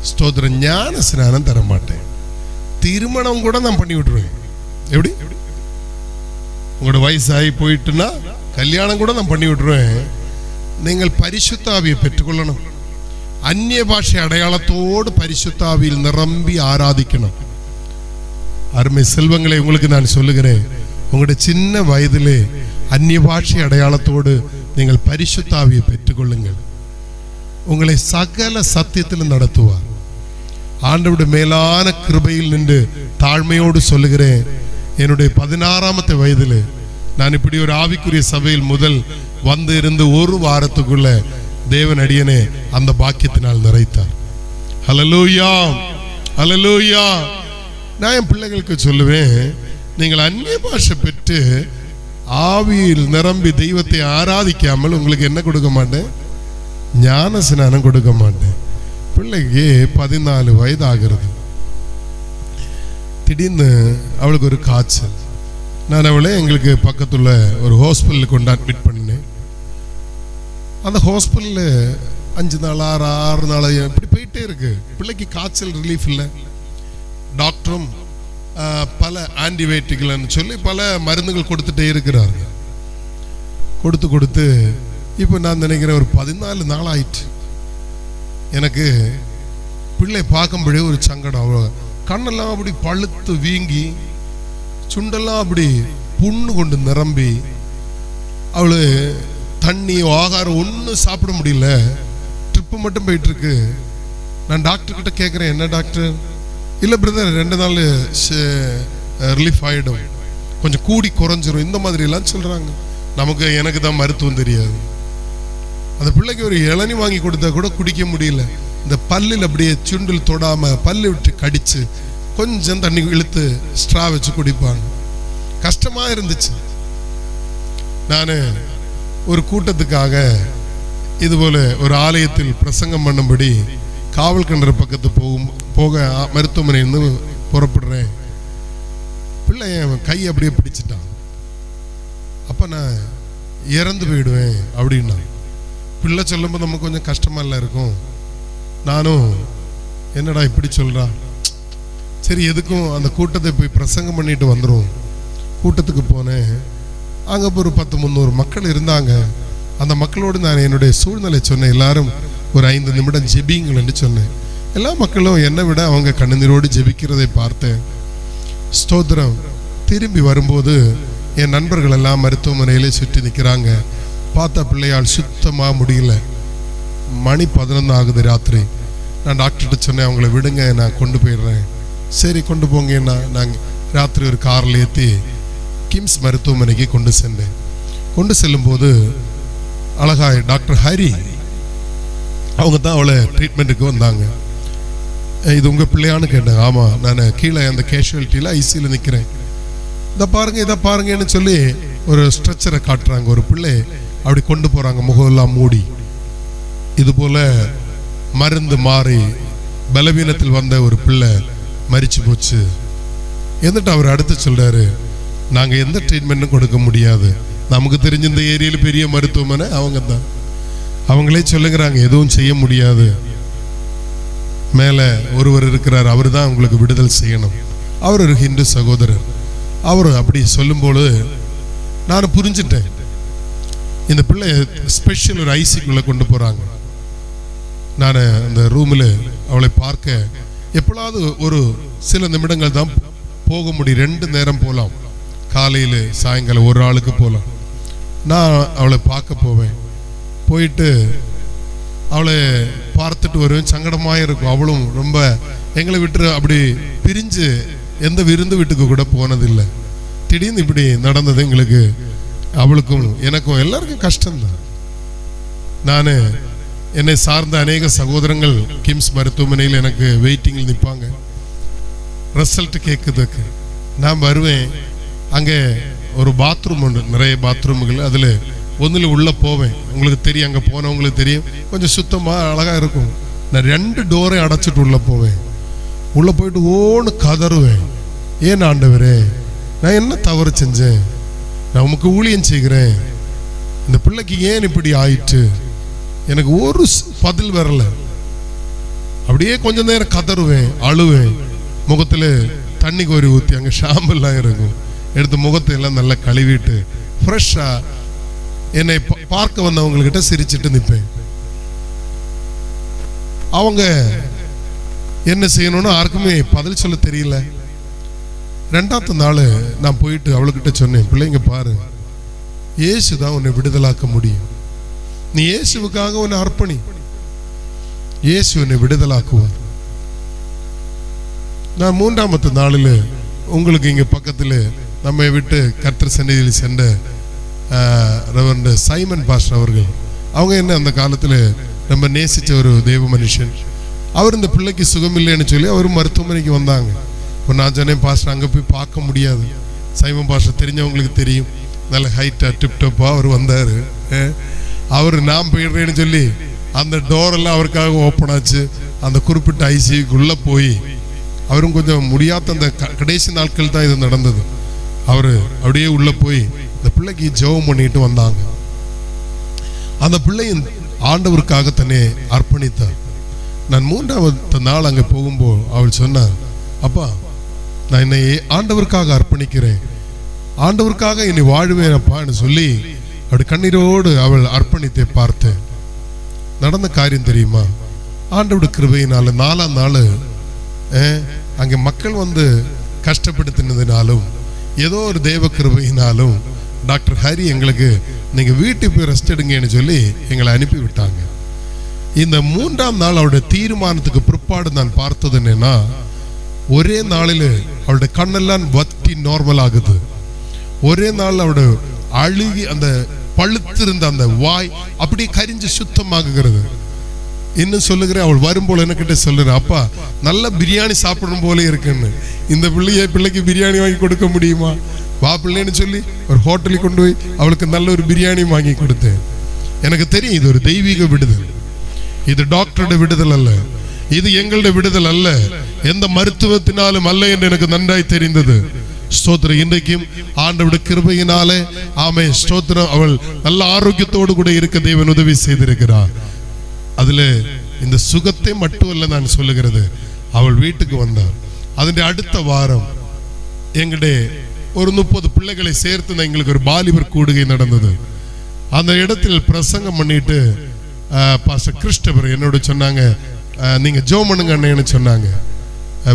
S1: ஸ்தோத்திரம், ஞான ஸ்நானம் தர மாட்டேன். திருமணம் கூட நான் பண்ணி விட்டுருவேன். எப்படி? உங்களோட வயசாகி போயிட்டுன்னா கல்யாணம் கூட நான் பண்ணி விட்டுருவேன், நீங்கள் பரிசுத்த ஆவியை பெற்றுக்கொள்ளணும். அந்நிய பாஷை அடையாளத்தோடு பரிசுத்த ஆவியில் நிரம்பி ஆராதிக்கணும். அருமை செல்வங்களை, உங்களுக்கு நான் சொல்லுகிறேன், உங்களுடைய சின்ன வயதிலே அந்நிய பாஷை அடையாளத்தோடு நீங்கள் பரிசுத்த ஆவியை பெற்றுக்கொள்ளுங்கள். உங்களை சகல சத்தியத்தில் நடத்துவார். ஆண்டவருடைய மேலான கிருபையில் நின்று தாழ்மையோடு சொல்லுகிறேன், என்னுடைய 16ஆம் வயதில் நான் இப்படி ஒரு ஆவிக்குரிய சபையில் முதல் வந்து இருந்து ஒரு வாரத்துக்குள்ள தேவன் அடியனே அந்த பாக்கியத்தினால் நிறைத்தார். ஹல்லேலூயா, ஹல்லேலூயா. நான் என் பிள்ளைகளுக்கு சொல்லுவேன், நீங்கள் அந்நிய பாஷை பெற்று ஆவியில் நிரம்பி தெய்வத்தை ஆராதிக்காமல் உங்களுக்கு என்ன கொடுக்க மாட்டேன்? ஞான ஸ்நானம் கொடுக்க மாட்டேன். பிள்ளைக்கு 14 வயது ஆகிறது. திடீர்னு அவளுக்கு ஒரு காய்ச்சல். நான் அவளை எங்களுக்கு பக்கத்துல ஒரு ஹாஸ்பிட்டலுக்கு கொண்டு அட்மிட் பண்ணினேன். அந்த ஹாஸ்பிட்டலில் 5 நாள் 6 நாள் இப்படி போயிட்டே இருக்கு. பிள்ளைக்கு காய்ச்சல் ரிலீஃப் இல்லை. டாக்டரும் பல ஆன்டிபயோட்டிக்னு சொல்லி பல மருந்துகள் கொடுத்துட்டே இருக்கிறாங்க. கொடுத்து இப்போ நான் நினைக்கிறேன் ஒரு 14 நாள் ஆயிட்டு. எனக்கு பிள்ளை பார்க்கும்படியே ஒரு சங்கடம். அவ்வளோ கண்ணெல்லாம் அப்படி பழுத்து வீங்கி, சுண்டெல்லாம் அப்படி புண்ணு கொண்டு நிரம்பி, அவளு தண்ணி ஆகாரம் ஒன்றும் சாப்பிட முடியல. ட்ரிப்பு மட்டும் போயிட்டு இருக்கு. நான் டாக்டர் கிட்ட கேட்குறேன், என்ன டாக்டர்? இல்லை பிரதர், 2 நாள் ரிலீஃப் ஆகிடும், கொஞ்சம் கூடி குறைஞ்சிரும், இந்த மாதிரி எல்லாம் சொல்றாங்க. எனக்கு தான் மருத்துவம் தெரியாது. அந்த பிள்ளைக்கு ஒரு இளநி வாங்கி கொடுத்தா கூட குடிக்க முடியல. இந்த பல்லில் அப்படியே சுண்டில் தொடாம பல்லு விட்டு கடிச்சு கொஞ்சம் தண்ணி இழுத்து ஸ்ட்ரா வச்சு குடிப்பாங்க. கஷ்டமா இருந்துச்சு. நான் ஒரு கூட்டத்துக்காக இதுபோல ஒரு ஆலயத்தில் பிரசங்கம் பண்ணும்படி காவல் கிணறு பக்கத்து போக மருத்துவமனையிலிருந்து புறப்படுறேன். பிள்ளை என் கை அப்படியே பிடிச்சிட்டான். அப்ப நான் இறந்து போயிடுவேன் அப்படின்னா. பிள்ளை சொல்லும்போது நமக்கு கொஞ்சம் கஷ்டமா இல்லை இருக்கும். நானும் என்னடா இப்படி சொல்றா, சரி எதுக்கும் அந்த கூட்டத்தை போய் பிரசங்கம் பண்ணிட்டு வந்துடும். கூட்டத்துக்கு போனேன். அங்கே ஒரு 10-300 மக்கள் இருந்தாங்க. அந்த மக்களோடு நான் என்னுடைய சூழ்நிலை சொன்னேன். எல்லாரும் ஒரு 5 நிமிடம் ஜெபிங்கள்னு சொன்னேன். எல்லா மக்களும் என்னை விட அவங்க கண்ணீரோடு ஜெபிக்கிறதை பார்த்தேன். ஸ்தோத்திரம். திரும்பி வரும்போது என் நண்பர்கள் எல்லாம் மருத்துவமனையிலே சுற்றி நிற்கிறாங்க. பார்த்தா பிள்ளையால் சுத்தமாக முடியல. மணி 11 ஆகுது ராத்திரி. நான் டாக்டர்கிட்ட சொன்னேன், அவங்கள விடுங்க, நான் கொண்டு போயிடுறேன். சரி கொண்டு போங்கன்னா நாங்கள் ராத்திரி ஒரு காரில் ஏற்றி கிம்ஸ் மருத்துவமனைக்கு கொண்டு சென்றேன். கொண்டு செல்லும்போது அழகாய் டாக்டர் ஹரி அவங்க தான் அவளை ட்ரீட்மெண்ட்டுக்கு வந்தாங்க. இது உங்கள் பிள்ளையான்னு கேட்டாங்க. ஆமாம், நான் கீழே அந்த கேஷுவலிட்டியில் ஐசியில் நிற்கிறேன். இதை பாருங்கன்னு சொல்லி ஒரு ஸ்ட்ரெச்சரை காட்டுறாங்க. ஒரு பிள்ளை அப்படி கொண்டு போகிறாங்க, முகமெல்லாம் மூடி. இது போல மருந்து மாறி பலவீனத்தில் வந்த ஒரு பிள்ளை மரிச்சு போச்சு. എന്നിട്ട് அவர் அடுத்து சொல்றாரு, நாங்கள் எந்த ட்ரீட்மெண்ட்டும் கொடுக்க முடியாது. நமக்கு தெரிஞ்ச இந்த ஏரியாவில் பெரிய மருத்துவமனை அவங்க தான். அவங்களே சொல்லுங்கிறாங்க, எதுவும் செய்ய முடியாது. மேலே ஒருவர் இருக்கிறார், அவர் தான் உங்களுக்கு விடுதல் செய்யணும். அவர் ஒரு ஹிந்து சகோதரர். அவர் அப்படி சொல்லும்போது நான் புரிஞ்சுட்டேன், இந்த பிள்ளை ஸ்பெஷல் ஒரு ஐசிக்குள்ளே கொண்டு போகிறாங்க. நான் அந்த ரூமில் அவளை பார்க்க எப்பொழுது ஒரு சில நிமிடங்கள் தான் போக முடியும். 2 நேரம் போகலாம், காலையில் சாயங்காலம் ஒரு ஆளுக்கு போகலாம். நான் அவளை பார்க்க போவேன். போயிட்டு அவளை பார்த்துட்டு வருவேன். சங்கடமாக இருக்கும். அவளும் ரொம்ப எங்களை விட்டு அப்படி பிரிஞ்சு எந்த விருந்து வீட்டுக்கு கூட போனதில்லை. திடீர்னு இப்படி நடந்தது எங்களுக்கு, அவளுக்கும் எனக்கும் எல்லாருக்கும் கஷ்டம்தான். நான் என்னை சார்ந்த அநேக சகோதரங்கள் கிம்ஸ் மருத்துவமனையில் எனக்கு வெயிட்டிங்கில் நிற்பாங்க ரிசல்ட் கேட்குறதுக்கு. நான் வருவேன். அங்கே ஒரு பாத்ரூம் உண்டு, நிறைய பாத்ரூம்கள். அதில் ஒன்றில் உள்ளே போவேன். உங்களுக்கு தெரியும், அங்கே போனவங்களுக்கு தெரியும், கொஞ்சம் சுத்தமாக அழகாக இருக்கும். நான் 2 டோரை அடைச்சிட்டு உள்ளே போவேன். உள்ளே போயிட்டு ஓன்னு கதறுவேன், ஏன் ஆண்டவரே, நான் என்ன தவறு செஞ்சேன்? நான் உமக்கு ஊழியம் செய்கிறேன், இந்த பிள்ளைக்கு ஏன் இப்படி ஆயிட்டு? எனக்கு ஒரு பதில் வரல. அப்படியே கொஞ்ச நேரம் கதறுவேன், அழுவேன். முகத்தில் தண்ணி கோரி ஊற்றி, அங்கே ஷாம்பெல்லாம் இருக்கும், எடுத்து முகத்தை எல்லாம் நல்லா கழுவிட்டு ஃப்ரெஷ்ஷாக என்னை பார்க்க வந்தவங்ககிட்ட சிரிச்சிட்டு நிற்பேன். அவங்க என்ன செய்யணும்னு யாருக்குமே பதில் சொல்ல தெரியல. ரெண்டாவது நாள் நான் போயிட்டு அவளுக்கிட்ட சொன்னேன், பிள்ளைங்க பாரு, இயேசு தான் உன்னை விடுதலாக்க முடியும். நீ இயேசுவுக்காக உன்னை அர்ப்பணி, இயேசு உன்னை விடுதலாக்குவார். நான் மூன்றாமத்து நாளில் உங்களுக்கு இங்க பக்கத்தில் நம்மை விட்டு கர்த்தர் சந்நிதியில் சென்ற ரெவரண்ட் சைமன் பாஸ்டர் அவர்கள், அவங்க என்ன அந்த காலத்தில் ரொம்ப நேசிச்ச ஒரு தெய்வ மனுஷன். அவர் இந்த பிள்ளைக்கு சுகமில்லைன்னு சொல்லி அவர் மருத்துவமனைக்கு வந்தாங்க. இப்போ நான் சொன்னேன், பாஸ்டர் அங்கே போய் பார்க்க முடியாது. சைமன் பாஸ்டர் தெரிஞ்சவங்களுக்கு தெரியும், நல்ல ஹைட்டாக டிப்டப்பாக அவர் வந்தார். அவர் நான் போயிடுறேன்னு சொல்லி அந்த டோரெல்லாம் அவருக்காக ஓப்பன் ஆச்சு. அந்த குறிப்பிட்ட ஐசியூக்குள்ளே போய் அவரும் கொஞ்சம் முடியாத அந்த கடைசி நாட்கள் தான் இது நடந்தது. அவர் அப்படியே உள்ளே போய் இந்த பிள்ளைக்கு ஜெபம் பண்ணிட்டு வந்தாங்க. அந்த பிள்ளையின் ஆண்டவருக்காக தன்னை அர்ப்பணித்தார். நான் மூன்றாவது நாள் அங்கே போகும்போது அவள் சொன்னார், அப்பா நான் என்னை ஆண்டவருக்காக அர்ப்பணிக்கிறேன், ஆண்டவருக்காக என்னை வாழ்வேனப்பான்னு சொல்லி அப்படி கண்ணீரோடு அவள் அர்ப்பணித்தை பார்த்தேன். நடந்த காரியம் தெரியுமா? ஆண்டவருடைய கிருபையினால 4ஆம் நாள் அங்கே மக்கள் வந்து கஷ்டப்படுத்தினதுனாலும் ஏதோ ஒரு தெய்வ கிருபையினாலும் டாக்டர் ஹரி எங்களுக்கு நீங்க வீட்டுக்கு போய் ரெஸ்ட் எடுங்கன்னு சொல்லி எங்களை அனுப்பி விட்டாங்க. இந்த 3ஆம் நாள் அவருடைய தீர்மானத்துக்கு பிற்பாடு நான் பார்த்தது என்னன்னா, ஒரே நாளில் அவருடைய கண்ணெல்லாம் வத்தி நார்மல் ஆகுது. ஒரே நாள் அவருடைய அழுகி அந்த பழுத்திருந்த அந்த வாய் அப்படியே கரிஞ்சு சுத்தமாகுகிறது. இன்னும் சொல்லுகிறேன், அவள் வரும்போது என்கிட்ட சொல்லுறேன், அப்பா நல்ல பிரியாணி சாப்பிடணும் போல இருக்குன்னு. இந்த பிள்ளைக்கு பிரியாணி வாங்கி கொடுக்க முடியுமா? வா பிள்ளைன்னு சொல்லி ஒரு ஹோட்டலுக்கு கொண்டு போய் அவளுக்கு நல்ல ஒரு பிரியாணி வாங்கி கொடுத்தேன். எனக்கு தெரியும் இது ஒரு தெய்வீக விடுதல், இது டாக்டருடைய விடுதல் அல்ல, இது எங்களுடைய விடுதல் அல்ல, எந்த மருத்துவத்தினாலும் அல்ல என்று எனக்கு நன்றாய் தெரிந்தது. ஸ்தோத்திரம். இன்றைக்கும் ஆண்டவருடைய கிருபையினாலே ஆமென் ஸ்தோத்திரம், அவள் நல்ல ஆரோக்கியத்தோடு கூட இருக்க தேவன் உதவி செய்திருக்கிறார். அதுல இந்த சுகத்தை மட்டும் அல்ல நான் சொல்லுகிறது, அவள் வீட்டுக்கு வந்தாள். அதனுடைய அடுத்த வாரம் எங்களுடைய ஒரு 30 பிள்ளைகளை சேர்த்து எங்களுக்கு ஒரு பாலிபர் கூடுகை நடந்தது. அந்த இடத்தில் பிரசங்கம் பண்ணிட்டு பாஸ்டர் கிறிஸ்டபர் என்னோட சொன்னாங்க, நீங்க ஜெபம் பண்ணுங்க அண்ணேன்னு சொன்னாங்க.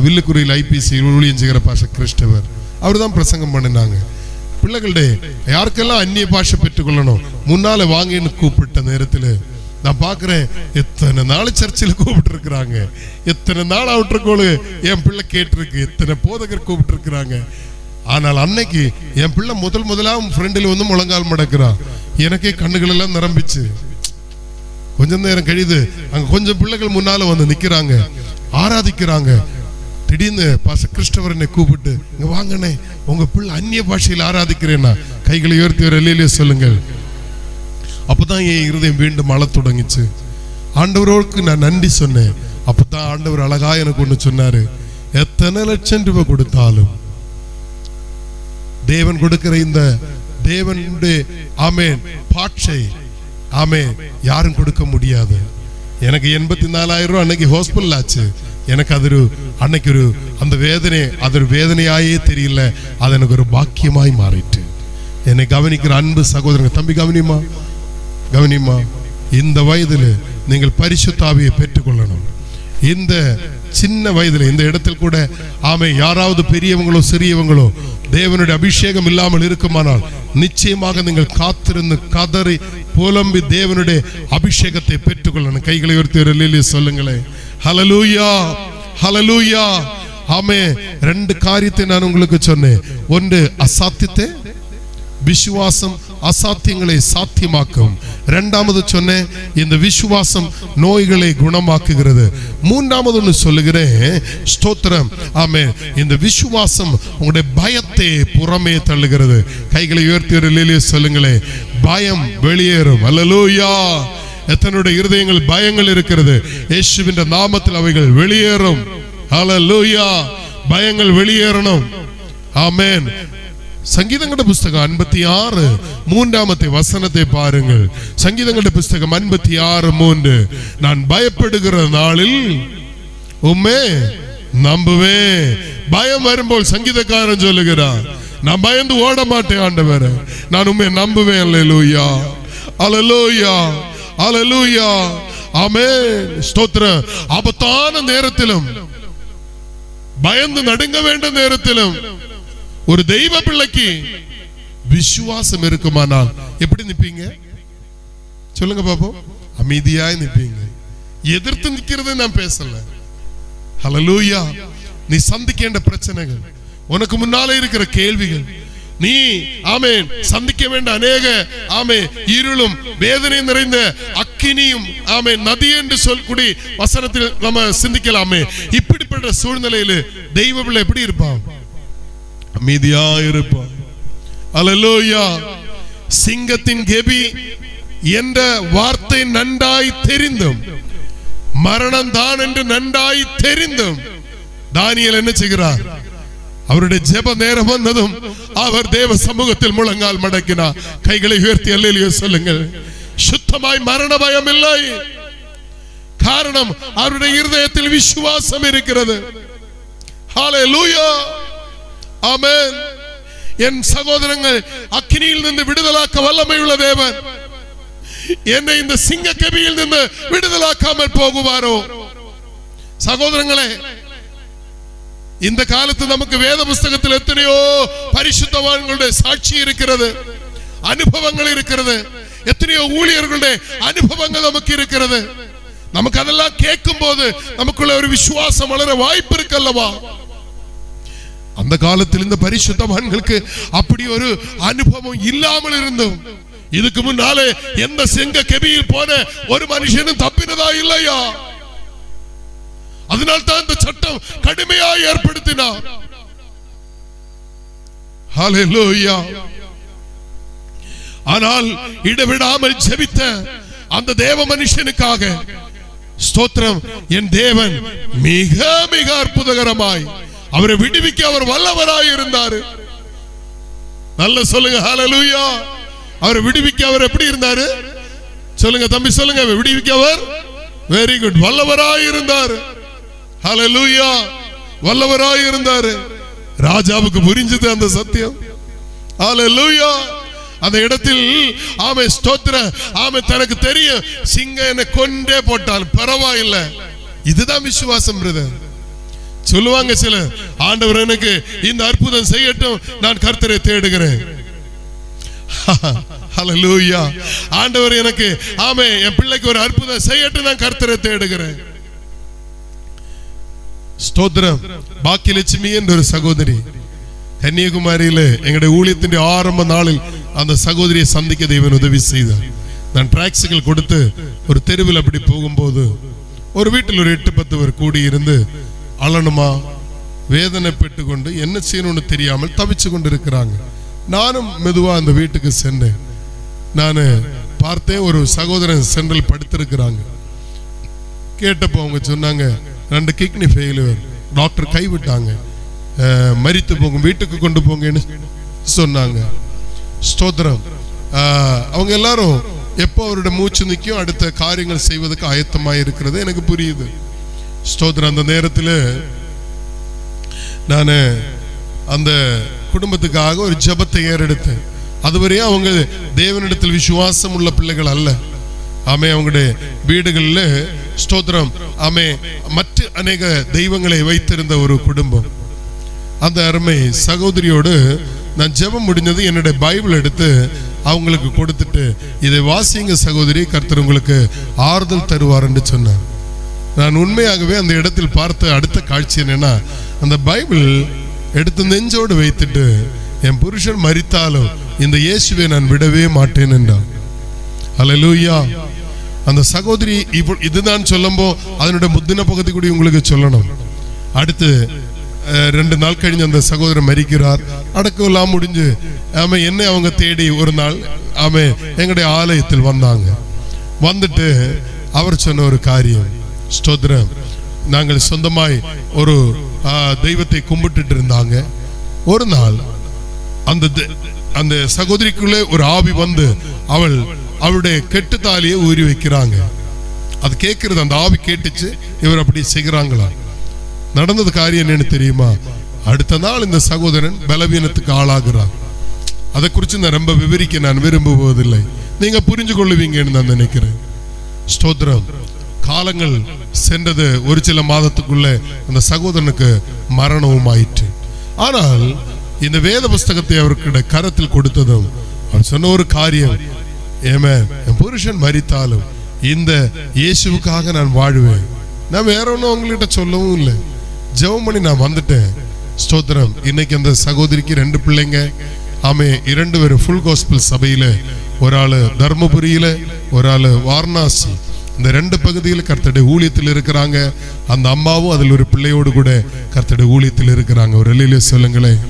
S1: வில்லுக்குரியில் ஐபிசி ஊழியம் செய்கிற பாஸ்டர் கிறிஸ்டபர் அவர் தான் பிரசங்கம் பண்ணினாங்க. பிள்ளைகளுடைய யாருக்கெல்லாம் அந்நிய பாஷை பெற்றுக்கொள்ளணும் முன்னால வாங்கின்னு கூப்பிட்ட நேரத்தில் நான் பார்க்கிறேன், எத்தனை நாள் சர்ச்சில் கூப்பிட்டு இருக்கிறாங்க, எத்தனை நாள் அவுட்டர்கோளு என் பிள்ளை கேட்டிருக்கு, எத்தனை போதகர் கூப்பிட்டு இருக்கிறாங்க. ஆனால் அன்னைக்கு என் பிள்ளை முதலாக ஃப்ரெண்டில் வந்து முழங்கால் மடக்கிறான். எனக்கே கண்ணுகள் எல்லாம் நிரம்பிச்சு. கொஞ்சம் நேரம் கழிது அங்க கொஞ்சம் பிள்ளைகள் முன்னால வந்து நிக்கிறாங்க, ஆராதிக்கிறாங்க. திடீர்னு பாஸ்டர் கிறிஸ்டபர் என்னை கூப்பிட்டு, இங்க வாங்கண்ணே உங்க பிள்ளை அந்நிய பாஷையில் ஆராதிக்கிறேன்னா கைகளை உயர்த்தி ஒரு அல்லேலூயா சொல்லுங்கள். அப்பதான் என் இருதயம் மீண்டும் அழ தொடங்கிச்சு. ஆண்டவரோருக்கு நான் நன்றி சொன்னேன். அப்பதான் ஆண்டவர் அழகா எனக்கு ஒண்ணு சொன்னாரு, எத்தனை லட்சம் ரூபாய் கொடுத்தாலும் தேவன் கொடுக்கிற இந்த தேவனுடைய ஆமென் பாட்சை ஆமென் யாரும் கொடுக்க முடியாது. எனக்கு 84,000 ரூபாய் அன்னைக்கு ஹாஸ்பிட்டல் ஆச்சு. எனக்கு அது அன்னைக்கு ஒரு அந்த வேதனை அது ஒரு வேதனையாயே தெரியல, அது எனக்கு ஒரு பாக்கியமாய் மாறிட்டு. என்னை கவனிக்கிற அன்பு சகோதரங்க, தம்பி கவனிமா கவனிமா, இந்த வயதில் நீங்கள் பரிசுத்த ஆவியை பெற்றுக்கொள்ளணும். இந்த சின்ன வயதில் இந்த இடத்தில் கூட ஆமை யாராவது பெரியவங்களோ சிறியவங்களோ தேவனுடைய அபிஷேகம் இல்லாமல் இருக்குமானால் நிச்சயமாக நீங்கள் காத்திருந்து கதறி புலம்பி தேவனுடைய அபிஷேகத்தை பெற்றுக்கொள்ளணும். கைகளை உயர்த்தி சொல்லுங்களேன், ஹல்லேலூயா ஹல்லேலூயா. ஆமே, 2 காரியத்தை நான் உங்களுக்கு சொன்னேன். ஒன்று, அசாத்தியத்தை விசுவாசம் அசாத்தியங்களை சாத்தியமாக்கும். 2வது சொன்னேன், இந்த விசுவாசம் நோய்களை குணமாக்குகிறது. 3வது ஒன்று சொல்லுகிறேன், ஸ்தோத்திரம் ஆமென், இந்த விசுவாசம் உங்களுடைய பயத்தை புறமே தள்ளுகிறது. கைகளை உயர்த்தி ஒரு அல்லேலூயா சொல்லுங்களேன். பயம் வெளியேறும். அல்லேலூயா. எத்தனுடைய இருதயங்கள் பயங்கள் இருக்கிறது, இயேசுவின் நாமத்தில் அவைகள் வெளியேறும். அல்லேலூயா. பயங்கள் வெளியேறணும். ஆமென். சங்கீதங்களுடைய புஸ்தகம் 56 3ஆமத்தை வசனத்தை பாருங்கள். சங்கீதங்களுடைய புஸ்தகம் 56:3, நான் பயப்படுகிற நாளில் உம்மை நம்புவேன். பயம் வரும்போது சங்கீதக்காரன் சொல்லுகிறான், நான் பயந்து ஓட மாட்டேன் ஆண்டவரே, நான் உம்மை நம்புவேன். அல்லேலூயா. அல்லேலூயா, அல்லேலூயா, ஆமென், ஸ்தோத்திரம். ஆபத்தான நேரத்திலும், பயந்து நடுங்க வேண்டிய நேரத்திலும் ஒரு தெய்வ பிள்ளைக்கு விசுவாசம் இருக்குமானால் எப்படி நிப்பீங்க சொல்லுங்க பாப்போம்? அமைதியாய் நிப்பீங்க. எதிர்த்து நிக்கிறது நான் பேசல. ஹல்லேலூயா. நீ சந்திக்கின்ற பிரச்சனைகள், உனக்கு முன்னாலே இருக்கிற கேள்விகள், நீ ஆமென் சந்திக்க வேண்டிய அநேக ஆமென் இருளும் வேதனை நிறைந்த அக்கினியும் ஆமென் நதி என்று சொல்லக்கூடிய வசனத்தில் நம்ம சிந்திக்கலாமே. இப்படிப்பட்ட சூழ்நிலையில் தெய்வ பிள்ளை எப்படி இருப்பான்? அமைதியா இருப்பான். அல்லேலூயா. சிங்கத்தின் கெபி என்ற வார்த்தை நன்றாய் தெரிந்தும், மரணம் தான் என்று நன்றாய் தெரிந்தும் தானியேல் என்ன செய்கிறார்? அவருடைய ஜெப நேரம் வந்ததும் அவர் தேவ சமூகத்தில் முழங்கால் மடக்கினார். கைகளை உயர்த்தி அல்லேலூயா சொல்லுங்கள். சுத்தமாய் மரண பயம் இல்லை. காரணம் அவருடைய இருதயத்தில் விசுவாசம் இருக்கிறது. ஹல்லேலூயா, ஆமென். என் சகோதரங்கள், அக்கினியில் நின்று விடுதலாக்க வல்லமை உள்ள தேவன் என்னை இந்த சிங்க கெபியில் நின்று விடுதலாக்காமல் போகுவாரோ? சகோதரங்களே, இந்த காலத்து நமக்கு வேத புஸ்தகத்தில் எத்தனையோ பரிசுத்தவான்களுடைய சாட்சி இருக்கிறது, அனுபவங்கள் இருக்கிறது, எத்தனையோ ஊழியர்களுடைய அனுபவங்கள் நமக்கு இருக்கிறது. நமக்கு அதெல்லாம் கேட்கும் போது நமக்குள்ள ஒரு விசுவாசம் வளர வாய்ப்பு இருக்கல்லவா? அந்த காலத்தில் இந்த பரிசுத்தவான்களுக்கு அப்படி ஒரு அனுபவம் இல்லாமல் இருந்தும், இதுக்கு முன்னாலே எந்த சிங்க கெபியில் போன ஒரு மனுஷனும் தப்பினதா இல்லையா? அதனால் தான் இந்த சட்டம் கடுமையாக ஏற்படுத்தினார். ஹல்லேலூயா. ஆனால் இடைவிடாமல் ஜெபித்த அந்த தேவ மனுஷனுக்காக ஸ்தோத்திரம். என் தேவன் மிக மிக அற்புதகரமாய் அவரை விடுவிக்க அவர் வல்லவராய் இருந்தார். நல்ல சொல்லுங்க ஹல்லேலூயா. அவரை விடுவிக்க அவர் எப்படி இருந்தாரு சொல்லுங்க தம்பி, சொல்லுங்க. விடுவிக்க அவர் வெரி குட், வல்லவராய் இருந்தார். ஹல்லேலூயா, வல்லவராய் இருந்தார். ராஜாவுக்கு புரிஞ்சது அந்த சத்தியம். ஹல்லேலூயா. அந்த இடத்தில் ஆமே ஸ்தோத்திரம், ஆமே தனக்கு தெரியும் சிங்கம் என்னை கொண்டே போட்டால் பரவாயில்லை. இதுதான் விசுவாசம் பிரதர். சொல்லுவாங்க சில, ஆண்டவர் எனக்கு இந்த அற்புதம் செய்யட்டும், நான் கர்த்தரை தேடுகிறேன். ஹல்லேலூயா. ஆண்டவர் எனக்கு ஆமே என் பிள்ளைக்கு ஒரு அற்புதம் செய்யட்டும், நான் கர்த்தரை தேடுகிறேன். ஸ்தோத்திரம். பாக்கியலட்சுமி என்ற ஒரு சகோதரி கன்னியாகுமரியில எங்களுடைய ஊழியத்தின் ஆரம்ப நாளில் அந்த சகோதரியை சந்திக்க தேவன் உதவி செய்தார். நான் டிராக்ஸுகள் கொடுத்து ஒரு தெருவில் அப்படி போகும்போது ஒரு வீட்டில் ஒரு 8-10 பேர் கூடியிருந்து அலனுமா வேதனை பெற்றுக்கொண்டு என்ன செய்யணும்னு தெரியாமல் தவிச்சு கொண்டு இருக்கிறாங்க. நானும் மெதுவா அந்த வீட்டுக்கு சென்றேன். நான் பார்த்தேன், ஒரு சகோதரன் சென்ட்ரல் படுத்திருக்கிறாங்க. கேட்டப்போ அவங்க சொன்னாங்க, 2 கிட்னி ஃபெயிலியர், டாக்டர் கைவிட்டாங்க, மரித்து போங்க, வீட்டுக்கு கொண்டு போங்கன்னு சொன்னாங்க. ஸ்தோத்திரம். அவங்க எல்லாரும் எப்போ அவருடைய மூச்சு நிற்கும் அடுத்த காரியங்கள் செய்வதற்கு ஆயத்தமாக இருக்கிறது எனக்கு புரியுது. ஸ்தோத்திரம். அந்த நேரத்தில் நான் அந்த குடும்பத்துக்காக ஒரு ஜெபத்தை ஏறெடுத்தேன். அதுவரையும் அவங்க தேவனிடத்தில் விசுவாசம் உள்ள பிள்ளைகள் அல்ல. ஆமே, அவங்களுடைய வீடுகளில் ஸ்தோத்திரம் ஆமே மற்ற அநேக தெய்வங்களை வைத்திருந்த ஒரு குடும்பம். அந்த அருமை சகோதரியோடு நான் ஜெபம் முடிஞ்சது என்னுடைய பைபிள் எடுத்து அவங்களுக்கு கொடுத்துட்டு, இதை வாசிங்க சகோதரி, கர்த்தர் உங்களுக்கு ஆறுதல் தருவார் என்று சொன்னார். நான் உண்மையாகவே அந்த இடத்தில் பார்த்த அடுத்த காட்சி என்னன்னா, அந்த பைபிள் எடுத்து நெஞ்சோடு வைத்துட்டு, என் புருஷன் மரித்தாலும் இந்த இயேசுவை நான் விடவே மாட்டேன் என்றார். ஹல்லேலூயா. அந்த சகோதரி இதுதான் சொல்லும்போ அதனுடைய முத்தின பகுதி கூட உங்களுக்கு சொல்லணும். அடுத்து 2 நாள் கழிஞ்சு அந்த சகோதரர் மரிக்கிறார். அடக்கெல்லாம் முடிஞ்சு ஆமே என்னை அவங்க தேடி ஒரு நாள் ஆமே எங்களுடைய ஆலயத்தில் வந்தாங்க. வந்துட்டு அவர் சொன்ன ஒரு காரியம், ஸ்தோத்திரம், நாங்கள் சொந்தமாய் ஒரு தெய்வத்தை கும்பிட்டுட்டு இருந்தாங்க. ஒரு நாள் அந்த சகோதரிக்குள்ளே ஒரு ஆவி வந்து அவளுடைய கெட்டு தாலியை ஊறி வைக்கிறாங்க. அது கேட்கிறது, அந்த ஆவி கேட்டுச்சு, இவர் அப்படி செய்கிறாங்களா. நடந்தது காரியம் என்னன்னு தெரியுமா? அடுத்த நாள் இந்த சகோதரன் பலவீனத்துக்கு ஆளாகிறார். அதை குறித்து நான் ரொம்ப விவரிக்க நான் விரும்புவதில்லை. நீங்க புரிஞ்சு கொள்ளுவீங்கன்னு நான் நினைக்கிறேன். ஸ்தோத்திரம். காலங்கள் சென்றது. ஒரு சில மாதத்துக்குள்ள அந்த சகோதரனுக்கு மரணமும் ஆயிற்று. ஆனால் இந்த வேத புஸ்தகத்தை அவருக்கு கரத்தில் கொடுத்ததும் அவர் சொன்ன ஒரு காரியம், ஆமென், என் புருஷன் மரித்தாலும் இந்த இயேசுவுக்காக நான் வாழ்வேன். நான் வேற ஒன்றும் உங்கள்கிட்ட சொல்லவும் இல்லை, ஜெபம் பண்ணி நான் வந்துட்டேன். ஸ்தோத்திரம். இன்னைக்கு அந்த சகோதரிக்கு 2 பிள்ளைங்க. ஆமே, 2 பேர் ஃபுல் காஸ்பல் சபையில, ஒரு ஆளு தர்மபுரியில, ஒரு ஆளு வாரணாசி. இந்த 2 பகுதியில் கர்த்தருடைய ஊழியத்தில் இருக்கிறாங்க. அந்த அம்மாவும் அதில் ஒரு பிள்ளையோடு கூட கர்த்தருடைய ஊழியத்தில் இருக்கிறாங்க. ஒரு இல்லையிலே சொல்லுங்களேன்.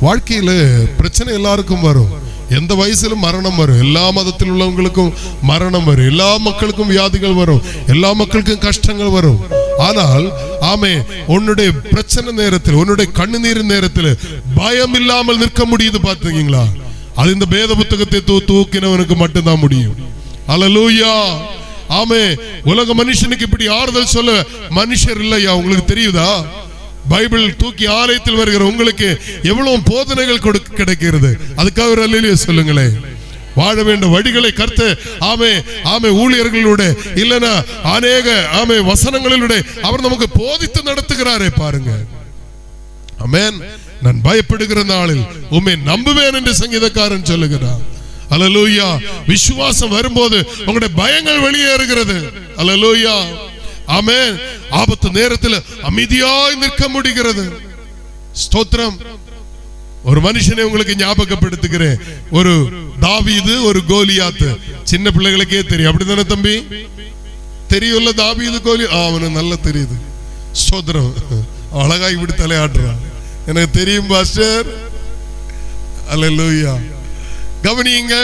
S1: வாழ்க்கையில பிரச்சனை எல்லாருக்கும் வரும். எந்த வயசிலும் மரணம் வரும். எல்லா மதத்தில் உள்ளவங்களுக்கும் மரணம் வரும். எல்லா மக்களுக்கும் வியாதிகள் வரும். எல்லா மக்களுக்கும் கஷ்டங்கள் வரும். ஆனால் ஆமே, உன்னுடைய பிரச்சனை நேரத்தில், உன்னுடைய கண்ணீர் நேரத்தில் பயம் இல்லாமல் நிற்க முடியுது பாத்தீங்களா? அது இந்த வேத புத்தகத்தை தூக்கினவனுக்கு மட்டும்தான் முடியும். அல்லேலூயா. ஆமே, உலக மனுஷனுக்கு இப்படி ஆறுதல் சொல்ல மனுஷர் இல்லையா? உங்களுக்கு தெரியுதா? பைபிள் தூக்கி ஆலயத்தில் வருகிற உங்களுக்கு எவ்வளவு போதனைகள் கிடைக்கிறது. அதுக்காக ஒரு அல்லேலூயா சொல்லுங்களேன். வாழ வேண்டிய வழிகளை கர்த்தர் ஆமே ஆமே ஊழியர்களோட இல்லனா அநேக ஆமே வசனங்களிலூட அவர் நமக்கு போதித்து நடத்துகிறாரே பாருங்க. ஆமென். நான் பயப்படுகிற நாளில் உம்மை நம்புவேன் என்று சங்கீதக்காரன் சொல்லுகிறார். அல்லேலூயா. விசுவாசம் வரும்போது உங்களுடைய பயங்கள் வெளியேறுகிறது. அல்லேலூயா. ஆமென். ஆபத்து நேரத்தில் அமைதியாய் நிற்க முடிகிறது. ஸ்தோத்திரம். ஒரு மனுஷனை உங்களுக்கு ஞாபகப்படுத்துகிறேன். ஒரு தாவீது, ஒரு கோலியாத்து. சின்ன பிள்ளைகளுக்கே தெரியும், அப்படிதானே தம்பி? தெரியும்ல தாவீது கோலி? அவனுக்கு நல்லா தெரியுது. ஸ்தோத்திரம். அழகா இப்படி தலையாடுறான். எனக்கு தெரியும் பாஸ்டர். அல்லேலூயா. கவனியுங்க.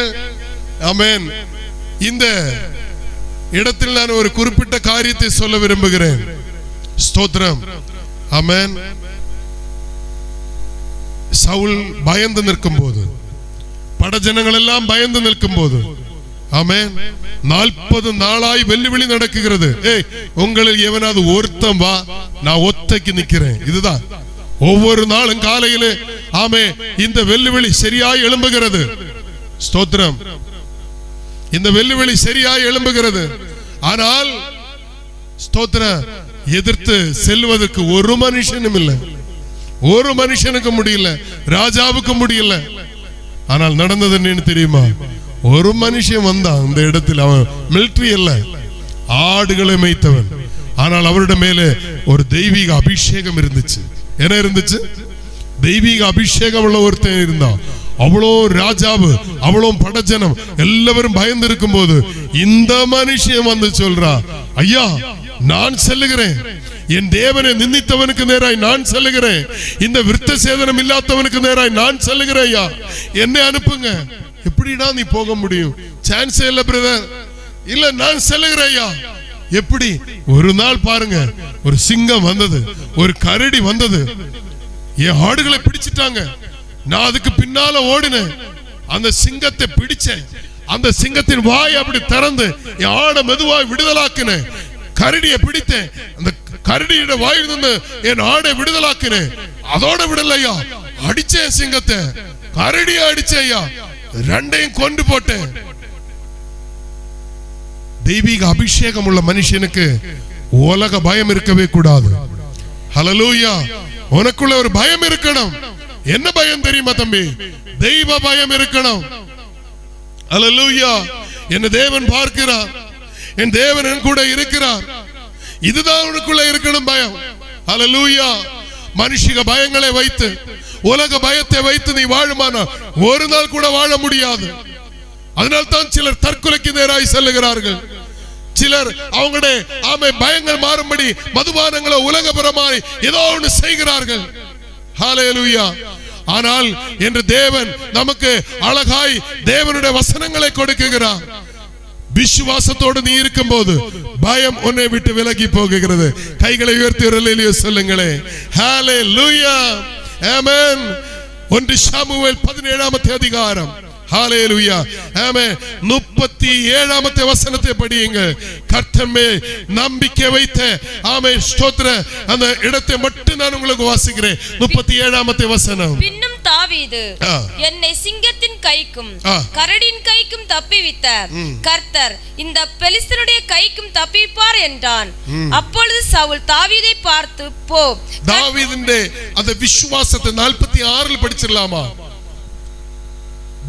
S1: ஆமென். இந்த இடத்தில் நான் ஒரு குறிப்பிட்ட காரியத்தை சொல்ல விரும்புகிறேன். ஸ்தோத்திரம். ஆமென். சவுல் பயந்து நிற்கும் போது, படஜனங்கள் எல்லாம் பயந்து நிற்கும் போது, ஆமென், 40 நாளாய் வெள்ளிவிழி நடக்குகிறது. உங்களில் எவனாவது ஒருத்தன் வா, நான் ஒத்தைக்கு நிக்கிறேன். இதுதான் ஒவ்வொரு நாளும் காலையிலே ஆமே இந்த வெள்ளிவிழி சரியாய் எழும்புகிறது. ஸ்தோத்திரம். இந்த வெள்ளிவிழி சரியாய் எழும்புகிறது. ஆனால் ஸ்தோத்திரம், எதிர்த்து செல்வதற்கு ஒரு மனுஷனும் இல்லை. ஒரு மனுஷனுக்கு முடியல, ராஜாவுக்கு முடியல. ஆனால் நடந்தது என்ன தெரியுமா? ஒரு மனுஷன் வந்தான் இந்த இடத்தில். அவன் மிலிட்டரி அல்ல, ஆடுகளை மேய்த்தவன். ஆனால் அவருடைய மேலே ஒரு தெய்வீக அபிஷேகம் இருந்துச்சு. என்ன இருந்துச்சு? தெய்வீக அபிஷேகம் உள்ள ஒருத்தன் இருந்தான். அவ்வளோ ராஜாவு, அவ்வளோ படஜனம் எல்லாரும் பயந்து இருக்கும் போது இந்த மனுஷன் வந்து சொல்றா, ஐயா நான் செல்லுகிறேன், என் தேவனை நிந்தித்தவனுக்கு நேராய் நான் செல்லுகிறேன், இந்த விருத்த சேதனம் இல்லாதவனுக்கு நேராய் நான் செல்லுகிறேன், ஐயா என்னை அனுப்புங்க. எப்படிடா நீ போக முடியும்? சான்ஸே இல்ல பிரதர். இல்ல நான் செல்லுகிறேன் ஐயா. எப்படி? ஒரு நாள் பாருங்க, ஒரு சிங்கம் வந்தது, ஒரு கரடி வந்தது, என் ஆடுகளை பிடிச்சிட்டாங்க. நான் அதுக்கு பின்னால ஓடினேன், அந்த சிங்கத்தை பிடிச்சேன், அந்த சிங்கத்தின் வாய் அப்படி திறந்து என் ஆடை மெதுவாய் விடுதலாக்கினேன், கரடியை பிடித்தேன், அந்த கரடியோட வாயிலிருந்து என் ஆடை விடுதலாக்கினேன். அதோட விடலையா, அடிச்சேன் சிங்கத்தை, கரடியை அடிச்சேன் ஐயா, ரெண்டையும் கொண்டு போட்டேன். தெய்வீக அபிஷேகம் உள்ள மனுஷனுக்கு உலக பயம் இருக்கவே கூடாது. ஹல்லேலூயா. உனக்குள்ள ஒரு பயம் இருக்கணும். என்ன பயம் தெரியுமா தம்பி? தெய்வ பயம் இருக்கணும். ஹல்லேலூயா. என்ன தேவன் பார்க்கிறார், என் தேவன் என் கூட இருக்கிறார். இதுதான் உனக்குள்ள இருக்கணும் பயம். ஹல்லேலூயா. மனுஷிக பயங்களை வைத்து, உலக பயத்தை வைத்து நீ வாழுமானா ஒரு நாள் கூட வாழ முடியாது. அதனால் தான் சிலர் தற்கொலைக்கு நேராய் செல்லுகிறார்கள். சிலர் அவங்களுடைய ஆமை பயங்கள் மாறும்படி மதுபானங்களை உலகபரமாய் ஏதோ ஒன்று செய்கிறார்கள். ஹல்லேலூயா. ஆனால் என்று தேவன் நமக்கு அழகாய் தேவனுடைய வசனங்களை கொடுக்குகிறார். விசுவாசத்தோடு நீ இருக்கும் போது பயம் உன்னை விட்டு விலகி போகிறது. கைகளை உயர்த்தி ஹல்லேலூயா சொல்லுங்களே. ஹல்லேலூயா. ஆமென். 1 சாமுவேல் 17 அதிகாரம். ஹalleluya ஆமென் 37வது வசனத்தை படியுங்க. கர்த்தர் மேல் நம்பிக்கை வைத்த ஆமென் ஸ்தோத்திரம். அந்த இடத்தை மட்டும் நான் உங்களுக்கு வாசிக்கிறேன். 37வது வசனம்.
S2: பின்னும் தாவீது என்னை சிங்கத்தின் கைக்கும் கரடியின் கைக்கும் தப்பிவித்த கர்த்தர் இந்த பெலிஸ்தருடைய கைக்கும் தப்பிப்பார் என்றான். அப்பொழுது சவுல் தாவீதை பார்த்து போ.
S1: தாவீதிന്റെ அந்த விசுவாசத்தை 46ல் படிச்சிரலாமா?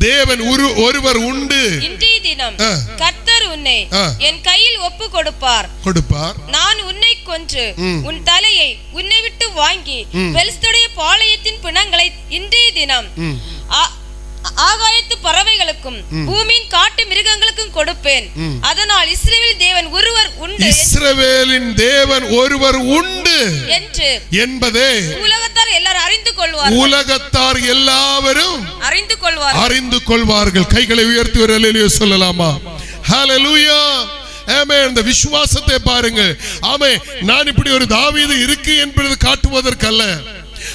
S1: தேவன் ஒருவர் உண்டு.
S2: இன்றைய தினம் கர்த்தர் உன்னை என் கையில் ஒப்பு கொடுப்பார். நான் உன்னை கொன்று உன் தலையை உன்னை விட்டு வாங்கி பெலிஸ்தருடைய பாளையத்தின் பிணங்களை இன்றைய தினம் ஆகாயத்து பறவைகளுக்கும் பூமியின் காட்டு மிருகங்களுக்கும் கொடுப்பேன். அதனால் இஸ்ரவேலின் தேவன் ஒருவர் உண்டு,
S1: இஸ்ரவேலின் தேவன் ஒருவர் உண்டு
S2: என்று
S1: என்பதே
S2: உலகத்தார் எல்லாரும் அறிந்து கொள்வார்கள்.
S1: உலகத்தார் எல்லாரும்
S2: அறிந்து
S1: கொள்வார்கள். கைகளை உயர்த்தி ஒரு அல்லேலூயா சொல்லலாமா? ஹalleluya ஆமென். இந்த விசுவாசத்தை பாருங்க. ஆமென். நான் இப்படி ஒரு தாவீது இருக்கு என்பது காட்டுவதற்கல்ல.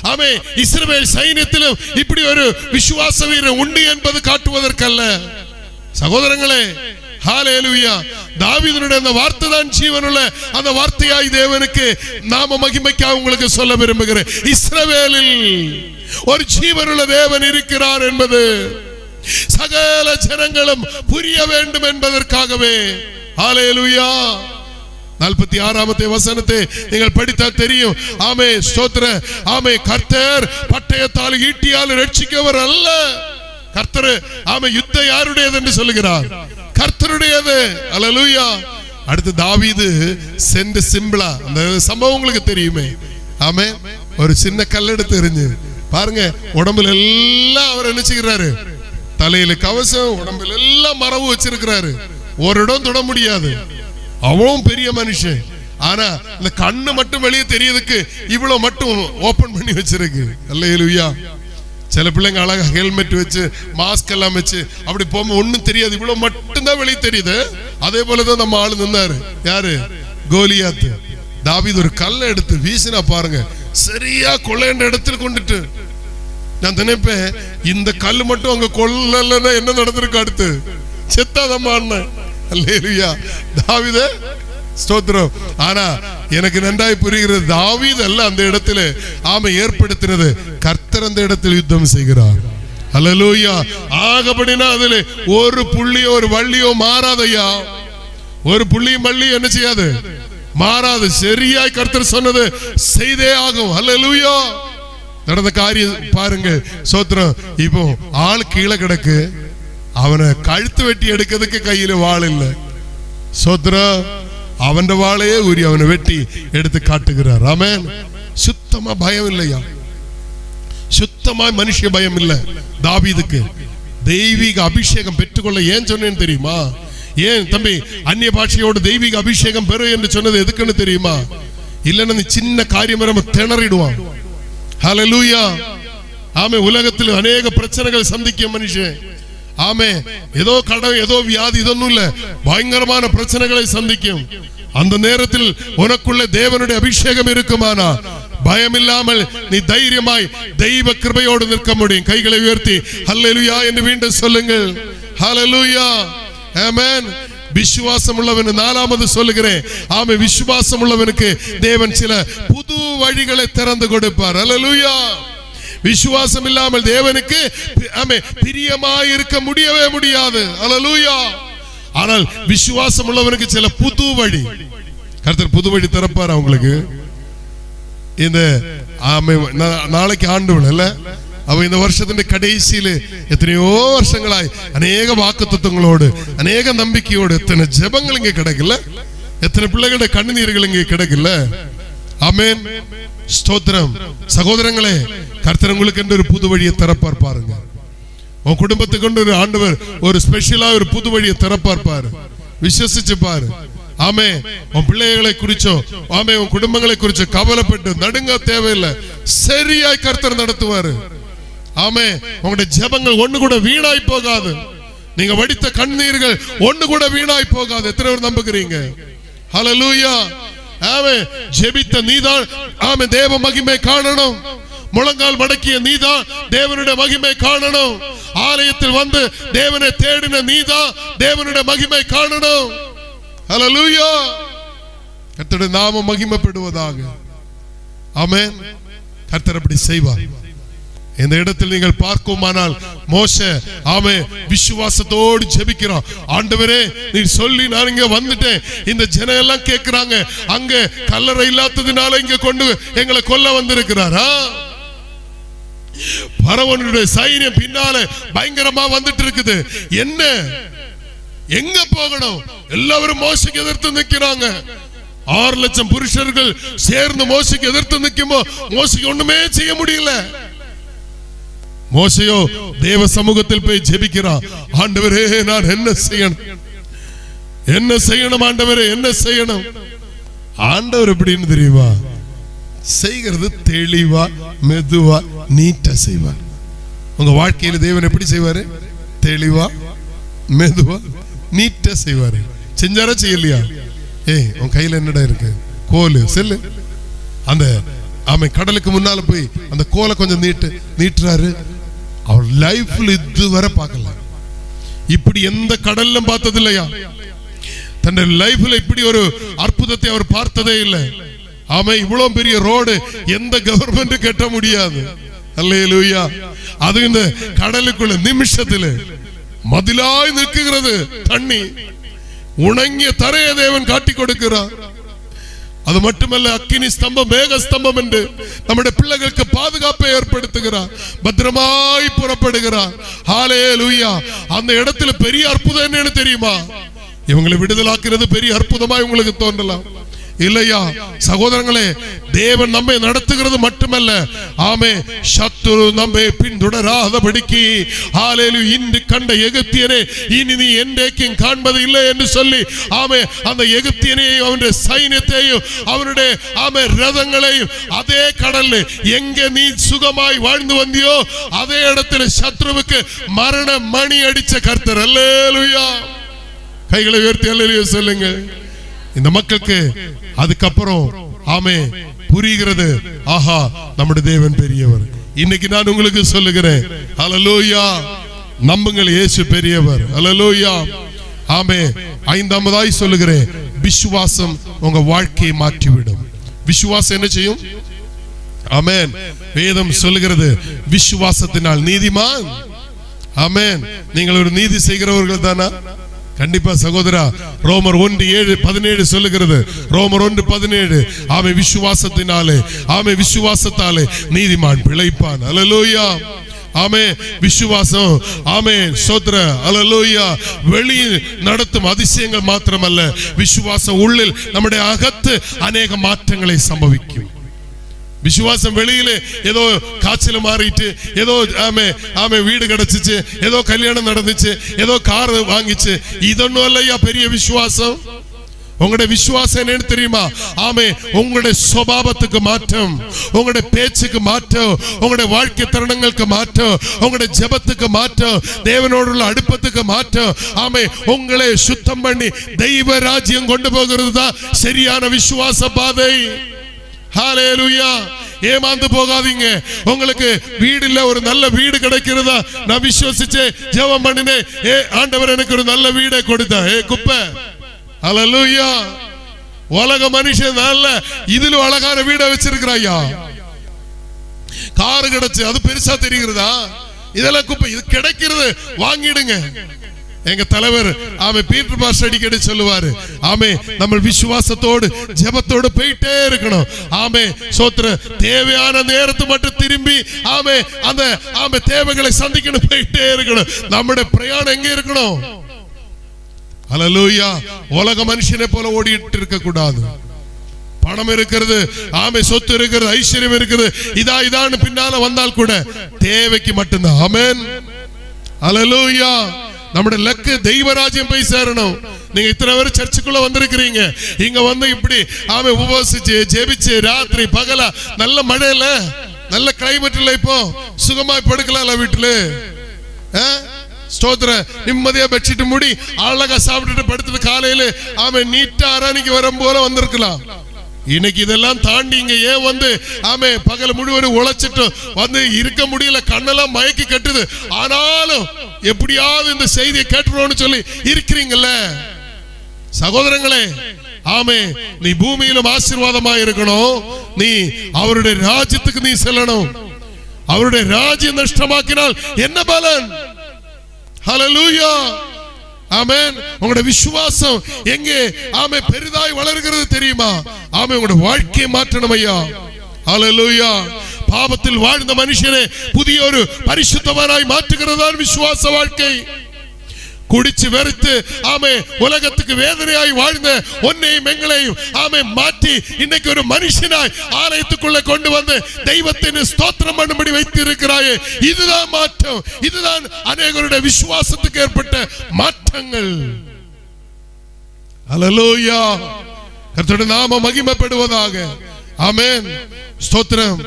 S1: ஆமென். இஸ்ரவேல் சைன்யத்திலும் இப்படி ஒரு விசுவாச வீரர் உண்டு என்பது காட்டுவதற்கல்ல. சகோதரங்களே ஹalleluya தாவீதுனுடைய அந்த வார்த்தை தான் ஜீவனுள்ள அந்த வார்த்தையாய் தேவனுக்கு நாம மகிமைக்காக உங்களுக்கு சொல்ல விரும்புகிறேன். இஸ்ரவேலில் ஒரு ஜீவனுள்ள தேவன் இருக்கிறார் என்பது சகல ஜனங்களும் புரிய வேண்டும் என்பதற்காகவே. ஹalleluya 46வது வசனத்தை நீங்கள் படித்தால் தெரியும். ஆமென் ஸ்தோத்திரம். ஆமென். கர்த்தர் பட்டயத்தால் ஈட்டியால் ரட்சிக்கவர் அல்ல. கர்த்தர் ஆமென் யுத்தம் யாருடையது என்று சொல்லுகிறார்? கர்த்தருடையது. ஹalleluya. அடுத்து தாவீது சென்ற சிம்பிளா அந்த சம்பவம் உங்களுக்கு தெரியுமே. ஆமென். ஒரு சின்ன கல் எடுத்து எறிஞ்சு பாருங்க, உடம்புல எல்லாம் அவர் நினைச்சுக்கிறாரு. தலையில கவசம், உடம்புல எல்லாம் மரவு வச்சிருக்கிறாரு. ஒரு இடம் தொட முடியாது. அவனும் பெரிய மனுஷன். ஆனா இந்த கண்ணு மட்டும் வெளியே தெரியறதுக்கு இவ்வளவு மட்டும் ஓபன் பண்ணி வச்சிருக்கு. அல்லேலூயா. சில பிள்ளைங்க அழகா ஹெல்மெட் வச்சு மாஸ்க் எல்லாம் வச்சு அப்படி போக ஒண்ணும் தெரியாது, இவ்வளவு மட்டும் தான் வெளியே தெரியுது. அதே போலதான் நம்ம ஆளு நின்னாரு. யாரு? கோலியாத்து. தாவீது ஒரு கல்லை எடுத்து வீசினா பாருங்க, சரியா கொள்ளைன்ற இடத்துல கொண்டுட்டு. நான் நினைப்பேன், இந்த கல்லு மட்டும் அங்க கொல்லன்னா என்ன நடந்திருக்கு? அடுத்து செத்தாதம்மா. அல்லேலூயா. தாவீது ஸ்தோத்திரம். ஆனா எனக்கு நன்றாய் புரிகிறது, தாவீது அல்ல அந்த இடத்துல ஆமை ஏற்படுத்தினது, கர்த்தர் அந்த இடத்தில் யுத்தம் செய்கிறார். அல்லேலூயா. ஆகபடினா அதுல ஒரு புள்ளியோ ஒரு வள்ளியோ மாறாதையா. ஒரு புள்ளியும் வள்ளியும் என்ன செய்யாது? மாறாது. சரியாய் கர்த்தர் சொன்னது செய்தே ஆகும். அல்லேலூயா. நடந்த காரியம் பாருங்க. ஸ்தோத்திரம். இப்போ ஆள் கீழே கிடக்கு, அவனை கழுத்து வெட்டி எடுக்கிறதுக்கு கையில வாள் இல்ல. ஸ்தோத்திரம். அவன் வாளையே ஊறி அவனை வெட்டி எடுத்து காட்டுகிறார். ஆமென். சுத்தமா பயம் இல்லையா? சுத்தமா மனுஷ பயம் இல்ல தாவீதுக்கு. தெய்வீக அபிஷேகம் பெற்றுக்கொள்ள ஏன் சொன்னேன்னு தெரியுமா? ஏன் தம்பி அந்நிய பாஷையோடு தெய்வீக அபிஷேகம் பெறு என்று சொன்னது எதுக்குன்னு தெரியுமா? இல்லன்னா சின்ன காரியம் நம்ம திணறிடுவான். ஹalleluya. ஆமே. உலகத்தில் அநேக பிரச்சனைகள் சந்திக்கும் மனுஷன். ஆமே. ஏதோ கடை, ஏதோ வியாதி, இதொன்னும் இல்ல, பயங்கரமான பிரச்சனைகளை சந்திக்கும். அந்த நேரத்தில் உனக்குள்ள தேவனுடைய அபிஷேகம் இருக்குமானா பயம் இல்லாமல் நீ தைரியமாய் தெய்வ கிருபையோடு நிற்க முடியும். கைகளை உயர்த்தி ஹல்லேலூயா என்று மீண்டும் சொல்லுங்கள். ஹல்லேலூயா. ஆமென். விசுவாசம் உள்ளவன், நாலாவது சொல்லுகிறேன், ஆமே, விசுவாசம் உள்ளவனுக்கு தேவன் சில புது வழிகளை திறந்து கொடுப்பார். ஹல்லேலூயா. விசுவாசம் இல்லாமல் தேவனுக்கு பிரியமாய் இருக்க முடியவே முடியாது. ஹல்லேலூயா. ஆனால் விசுவாசம் உள்ளவனுக்கு சில புது வழி கர்த்தர் புது வழி திறப்பார் அவங்களுக்கு. இந்த நாளைக்கு ஆண்டு விழா, அவ இந்த வருஷத்தின் கடைசியில எத்தனையோ வருஷங்களாய் அநேக வாக்குத்தத்தங்களோடு அநேக நம்பிக்கையோடு எத்தனை ஜெபங்கள் இங்க கிடைக்கல, எத்தனை பிள்ளைகளுடைய கண்ணீர்கள் இங்க கிடைக்கல. ஆமென். ஸ்தோத்திரம். சகோதரங்களே, கர்த்தர் உங்களுக்கு என்று ஒரு புது வழியை திறப்பார் பாருங்க. உன் குடும்பத்துக்கு கொண்டு ஒரு ஆண்டவர் ஒரு ஸ்பெஷலா ஒரு புது வழியை திறப்பார் பாரு. விசுவசிச்சு பாரு. ஆமே. உன் பிள்ளைகளை குறிச்சோ, ஆமே, உன் குடும்பங்களை குறிச்சோ கவலைப்பட்டு நடுங்க தேவையில்லை. சரியாய் கர்த்தர் நடத்துவாரு. ஆமே. உங்களுடைய ஜெபங்கள் ஒண்ணு கூட வீணாய் போகாது. நீங்க வடித்த கண்ணீர்கள் ஒண்ணு கூட வீணாய் போகாது. எத்தனை பேர் நம்புகிறீங்க? ஹல்லேலூயா. ஆமே. ஜெபித்த நீதான் ஆமே தேவ மகிமை காணணும். முழங்கால் மடக்கிய நீதான் தேவனுடைய மகிமை காணணும். ஆலயத்தில் வந்து தேவனை தேடின நீதான் தேவனுடைய மகிமை காணணும். ஹல்லேலூயா. கர்த்தருடைய நாமம் மகிமைப்படுவதாக. ஆமென். கர்த்தர் அப்படி செய்வார். இந்த இடத்தில் நீங்கள் பார்க்குமானால் மோசே விசுவாசத்தோடு ஜெபிக்கிறான். ஆண்டவரே நீர் சொல்லி நான் இங்க வந்துட்டேன், இந்த ஜனம் எல்லாம் கேட்கிறாங்க, அங்க கல்லறை இல்லாததுனால இங்க கொண்டு எங்களை கொல்ல வந்திருக்கிறாரா? பரவனுடைய சைன்யம் பின்னால பயங்கரமா வந்துட்டு இருக்குது, என்ன எங்க போகணும்? எல்லாரும் மோசைக்கு எதிர்த்து நிற்கிறாங்க. 6 லட்சம் புருஷர்கள் சேர்ந்து மோசைக்கு எதிர்த்து நிற்கும்போது மோசைக்கு ஒண்ணுமே செய்ய முடியல. மோசையோ தேவ சமூகத்தில் போய் ஜெபிக்கிறான். ஆண்டவரே நான் என்ன செய்யணும், என்ன செய்யணும் ஆண்டவரே, என்ன செய்யணும்? ஆண்டவர் எப்படின்னு தெரியுமா? செய்கிறது தெளிவா மெதுவா நீட்டா செய்வார். உங்க வாழ்க்கையில தேவன் எப்படி செய்வாரு? தெளிவா மெதுவா நீட்டா செய்வாரு. செஞ்சாரா செய்யலையா? உன் கையில என்னடா இருக்கு? கோல் செல்லு. அந்த கடலுக்கு முன்னால போய் அந்த கோலை கொஞ்சம் நீட்டுறாரு. அவர் லைஃப்ல இதுவரை பார்க்கல, இப்படி எந்த கடல்ல பார்த்தது இல்லையா? தன்னுடைய லைஃப்ல இப்படி ஒரு அற்புதத்தை அவர் பார்த்ததே இல்லை. இவ்வளவு பெரிய ரோடு எந்த கவர்மெண்ட் கட்ட முடியாது. அல்லேலூயா. அது இந்த கடலுக்குள்ள நிமிஷத்துல மதிலாய் நிற்கிறது தண்ணி. உணங்கிய தரையை தேவன் காட்டி கொடுக்கிறார். அது மட்டுமல்ல, அக்கினி ஸ்தம்பம் மேக ஸ்தம்பம் என்று நம்முடைய பிள்ளைகளுக்கு பாதுகாப்பை ஏற்படுத்துகிறார், பத்திரமாய் புறப்படுகிறார். ஹல்லேலூயா. அந்த இடத்துல பெரிய அற்புதம் என்னன்னு தெரியுமா? இவங்களை விடுதலாக்குறது பெரிய அற்புதமாய் உங்களுக்கு தோன்றலாம் இல்லையா? சகோதரங்களே, தேவன் நம்மை நடத்துகிறது மட்டுமல்ல, சத்துரு நம்மை பின்தொடராதபடிக்கு ஹல்லேலூயா இன்று கண்ட எகிப்தியனை இனி நீ என்றைக்கும் காண்பது இல்லை என்று சொல்லி அந்த எகிப்தியனையும் அவனுடைய சைன்யத்தையும் அவனுடைய ரதங்களையும் அதே கடல்ல எங்க நீ சுகமாய் வாழ்ந்து வந்தியோ அதே இடத்துல சத்ருவுக்கு மரண மணி அடிச்ச கர்த்தர். அல்லேலூயா. கைகளை உயர்த்தி அல்லேலூயா சொல்லுங்க. இந்த மக்களுக்கு அதுக்கப்புறம் புரிகிறது, ஆஹா நம்முடைய தேவன் பெரியவர். இன்னைக்கு நான் உங்களுக்கு சொல்லுகிறேன், ஹல்லேலூயா, நம்புங்கள், இயேசு பெரியவர். ஹல்லேலூயா. ஐந்தாவதாய் சொல்லுகிறேன், விசுவாசம் உங்க வாழ்க்கையை மாற்றிவிடும். விசுவாசம் என்ன செய்யும்? ஆமென். வேதம் சொல்லுகிறது, விசுவாசத்தினால் நீதிமான். ஆமென். நீங்கள் ஒரு நீதி செய்கிறவர்கள் தானா? கண்டிப்பா சகோதரா. ரோமர் 1:17 சொல்லுகிறது. ரோமர் 1:17 விசுவாசத்தினாலே விசுவாசத்தாலே நீதிமான் பிழைப்பான். அல்லேலூயா. விசுவாசம் ஸ்தோத்திரம். அல்லேலூயா. வெளியில் நடத்தும் அதிசயங்கள் மாத்திரமல்ல, விசுவாசம் உள்ளில் நம்முடைய அகத்து அநேக மாற்றங்களை சம்பவிக்கும். விசுவாசம் வெளியில ஏதோ காய்ச்சல் மாறிட்டு, ஏதோ வீடு கிடைச்சிச்சு, ஏதோ கல்யாணம் நடந்துச்சு, ஏதோ கார் வாங்கிச்சு, இதொன்னும் இல்லையா பெரிய விசுவாசம். உங்களுடைய விசுவாசம் என்னன்னு தெரியுமா? உங்களுடைய சுபாவத்துக்கு மாற்றம், உங்களுடைய பேச்சுக்கு மாற்றம், உங்களுடைய வாழ்க்கை தருணங்களுக்கு மாற்றம், உங்களுடைய ஜெபத்துக்கு மாற்றம், தேவனோடு உள்ள அடுப்பத்துக்கு மாற்றம். உங்களை சுத்தம் பண்ணி தெய்வ ராஜ்யம் கொண்டு போகிறது தான் சரியான விசுவாச பாதை. ஹல்லேலூயா. ஏமாந்து போகாதீங்க. உங்களுக்கு வீடு இல்ல, ஒரு நல்ல வீடு கிடைக்கிறதா நான் விசுவாசிச்சே ஜெபம் பண்ணினேன், ஆண்டவர் எனக்கு ஒரு நல்ல வீடை கொடுத்தா, குப்பை. ஹல்லேலூயா. உலக மனுஷன் நல்ல இதுல அழகான வீடை வச்சிருக்கிறாயா, காரு கிடைச்சு அது பெருசா தெரிகிறதா? இதெல்லாம் குப்பை. இது கிடைக்கிறது வாங்கிடுங்க. எங்க தலைவர் பீட்டர் பாஸ்டர் அடிக்கடி சொல்லுவாரு, நம்ம விசுவாசத்தோடு ஜெபத்தோடு போயிட்டே இருக்கணும். சோத்திர தேவையான நேரத்து மட்டும் திரும்பி அந்த தேவைகளை சந்திக்கணும், போயிட்டே இருக்கணும். நம்முடைய பிரயாணம் எங்க இருக்கணும்? ஹல்லேலூயா. உலக மனுஷனை போல ஓடிட்டு இருக்க கூடாது. பணம் இருக்கிறது, சொத்து இருக்கிறது, ஐஸ்வர்யம் இருக்கிறது, இதான்னு பின்னால வந்தால் கூட தேவைக்கு மட்டும்தான். ஆமென். ஹல்லேலூயா. நம்முடைய லக்கு தெய்வராஜ்யம் போய் சேரணும். நீங்க இத்தனை பேர் சர்ச்சுக்குள்ள வந்திருக்கிறீங்க, இங்க வந்து இப்படி உபவாசிச்சு ஜெபிச்சு ராத்திரி பகலா, நல்ல மழையில நல்ல கிளைமேட்ல இப்போ சுகமாய் படுக்கலாம்ல வீட்டுல. ஸ்தோத்திர. நிம்மதியா பெட்ஷீட் மூடி அழகா சாப்பிட்டுட்டு படுத்துட்டு காலையில நீட்டா அராணிக்கு வரும் போல வந்திருக்கலாம். இன்னைக்கு இதெல்லாம் தாண்டி இங்க ஏன் வந்து ஆமே பகல் முழுவதும் உழைச்சிட்டு வந்து இருக்க முடியல, கண்ணெல்லாம் மயக்கி கட்டுது. ஆனாலும் எப்படியாவது இந்த செய்தியை கேட்டுறோம்னு சொல்லி இருக்கிறீங்கல்ல சகோதரங்களே. ஆமே, நீ பூமியிலும் ஆசீர்வாதமா இருக்கணும். நீ அவருடைய ராஜ்யத்துக்கு நீ செல்லணும். அவருடைய ராஜ்யம் நஷ்டமாக்கினால் என்ன பலன்? ஹல்லேலூயா, ஆமென். உங்களுடைய விசுவாசம் எங்கே ஆமே பெரிதாய் வளர்கிறது தெரியுமா? ஆமே, உங்களுடைய வாழ்க்கையை மாற்றணும் ஐயா. ஹல்லேலூயா. பாவத்தில் வாழ்ந்த மனுஷனை புதிய ஒரு பரிசுத்தவானாய் மாற்றுகிறதான் விசுவாச வாழ்க்கை. குடிச்சு வெறுத்து ஆமே உலகத்துக்கு வேதனையாய் வாழ்ந்த உன்னையும் எங்களையும் ஆமே மாற்றி இன்னைக்கு ஒரு மனுஷனாய் ஆலயத்துக்குள்ள கொண்டு வந்து தெய்வத்தின் ஸ்தோத்திரம் பண்ணும்படி வைத்து இருக்கிறாயே, இதுதான் மாற்றம். இதுதான் அநேகருடைய விசுவாசத்துக்கு ஏற்பட்ட மாற்றங்கள். ஹல்லேலூயா, கர்த்தருடைய நாமம் மகிமைப்படுவதாக. ஆமென், ஸ்தோத்திரம்.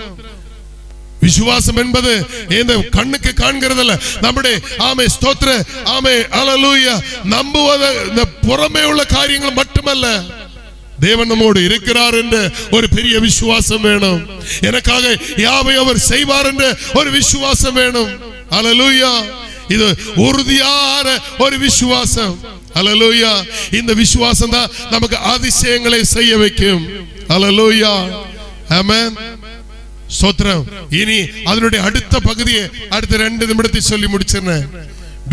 S1: விசுவாசம் என்பது இந்த கண்ணுக்கு காண்கிறதல்ல, நம்முடைய ஆமே ஸ்தோத்திர ஆமே ஹல்லேலூயா நம்புவது இந்த புறமே உள்ள காரியங்கள் மட்டுமல்ல, தேவன் நம்மோடு இருக்கிறார் என்ற ஒரு பெரிய விசுவாசம் வேணும். எனக்காக யாவை அவர் செய்வார் என்ற ஒரு விசுவாசம் வேணும். ஹல்லேலூயா, இது உறுதியான ஒரு விசுவாசம். ஹல்லேலூயா, இந்த விசுவாசம் தான் நமக்கு அதிசயங்களை செய்ய வைக்கும். ஹல்லேலூயா, ஆமென், ஸ்தோத்திரம். இனி அதனுடைய அடுத்த பகுதியை அடுத்த 2 நிமிடத்தை சொல்லி முடிச்சிருந்தேன்.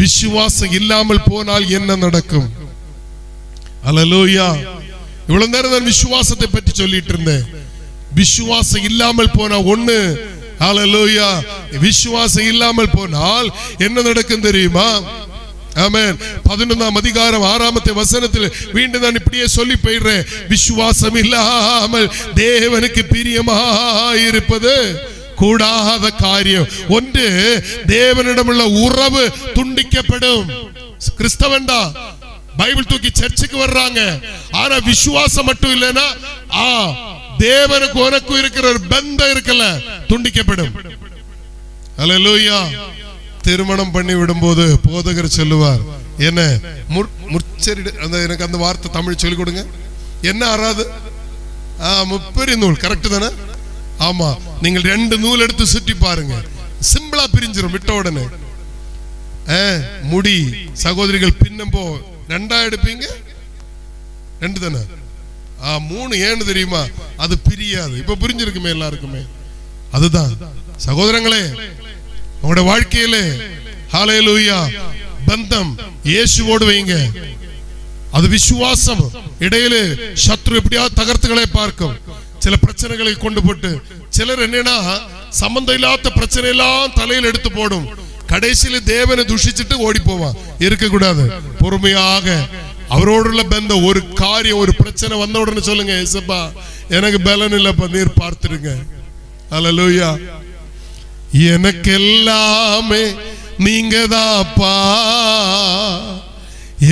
S1: விசுவாசம் இல்லாமல் போனால் என்ன நடக்கும்? ஹல்லேலூயா. இவ்வளவு நேரம் நான் விசுவாசத்தை பற்றி சொல்லிட்டு இருந்தேன். விசுவாசம் இல்லாமல் போனா ஒண்ணு, ஹல்லேலூயா, விசுவாசம் இல்லாமல் போனால் என்ன நடக்கும் தெரியுமா? ஆமென். 11ஆம் அதிகாரம் 6ஆம் வசனத்தில் மீண்டும் நான் இப்படியே சொல்லி போயிடுறேன். விசுவாசம் இல்லாமல் தேவனுக்கு பிரியமாயிருப்பது கூடாத காரியம். ஒன்று, தேவனிடமுள்ள உறவு துண்டிக்கப்படும். கிறிஸ்தவன்டா பைபிள் தூக்கி சர்ச்சுக்கு வர்றாங்க, ஆனா விசுவாசம் மட்டும் இல்லைன்னா தேவனுக்கு உனக்கு இருக்கிற ஒரு பந்தம் இருக்குல்ல துண்டிக்கப்படும். ஹல்லேலூயா. திருமணம் பண்ணி விடும்போது போதகர் சொல்லுவார், என்ன முற்சரிடு, எனக்கு அந்த வார்த்தை தமிழ் சொல்லிக் கொடுங்க. என்ன ஆறாது? முப்பெரி நூல், கரெக்ட் தானே? ஆமா, நீங்கள் 2 நூல் எடுத்து சுற்றி பாருங்க, சிம்பிளா பிரிஞ்சிடும் விட்ட உடனே. முடி சகோதரிகள் பின்னம்போ 2 எடுப்பீங்க, 2 தானே? 3 ஏன்னு தெரியுமா? அது பிரியாது. இப்ப புரிஞ்சிருக்குமே எல்லாருக்குமே. அதுதான் சகோதரங்களே, உங்களுடைய வாழ்க்கையிலே ஹல்லேலூயா பந்தம் இயேசுவோடு வைங்க. அது விசுவாசம். இடையிலே சத்ரு எப்படியாவது தகர்த்துகளை பார்க்கும், சில பிரச்சனைகளை கொண்டு போட்டு. சிலர் என்னன்னா சம்பந்தம் இல்லாத பிரச்சனை எல்லாம் தலையில் எடுத்து போடும், கடைசியில தேவனை துஷிச்சுட்டு ஓடி போவான். இருக்க கூடாது. பொறுமையாக அவரோடுள்ள பந்தம். ஒரு காரியம் ஒரு பிரச்சனை வந்த உடனே சொல்லுங்க, ஏசப்பா எனக்கு பலன் இல்லப்பா, நீர் பார்த்துருங்க. ஹல்லேலூயா. எனக்கு எல்லாமே நீங்கதாப்பா,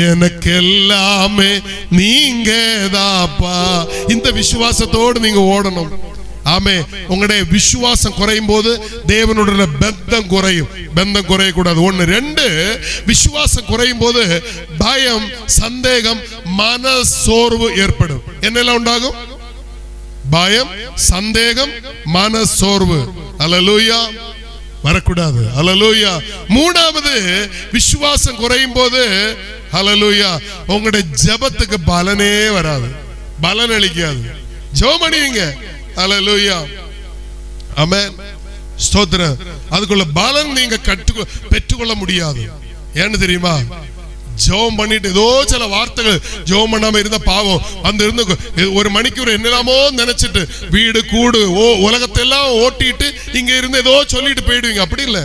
S1: எனக்கு எல்லாமே நீங்கதாப்பா. இந்த விசுவாசத்தோடு நீங்க ஓடணும். ஆமே, உங்களுடைய விசுவாசம் குறையும் போது தேவனுடைய பந்தம் குறையும். பந்தம் குறையக்கூடாது. 1. 2, விசுவாசம் குறையும் போது பயம், சந்தேகம், மன சோர்வு ஏற்படும். என்னெல்லாம் உண்டாகும்? பயம், சந்தேகம், மன சோர்வு. ஹல்லேலூயா, வரக்கூடாது. ஹல்லேலூயா. 3வது, விசுவாசம் குறையும் போது ஹல்லேலூயா உங்களுடைய ஜெபத்துக்கு பலனே வராது, பலன் அளிக்காது. ஜெபம் பண்ணுவீங்க, ஹல்லேலூயா, ஆமென், ஸ்தோத்திரம். அதுக்குள்ள பலன் நீங்க பெற்றுக்கொள்ள முடியாது. ஏன்னு தெரியுமா? ஜெபம் பண்ணிட்டு ஏதோ சில வார்த்தைகள் ஜெபம் பண்ணாம இருந்த பாவம் அந்த இருந்து 1 மணிக்கூர் என்னெல்லாமோ நினைச்சிட்டு வீடு கூடு உலகத்தெல்லாம் ஓட்டிட்டு இங்க இருந்து ஏதோ சொல்லிட்டு போயிடுவீங்க. அப்படி இல்ல,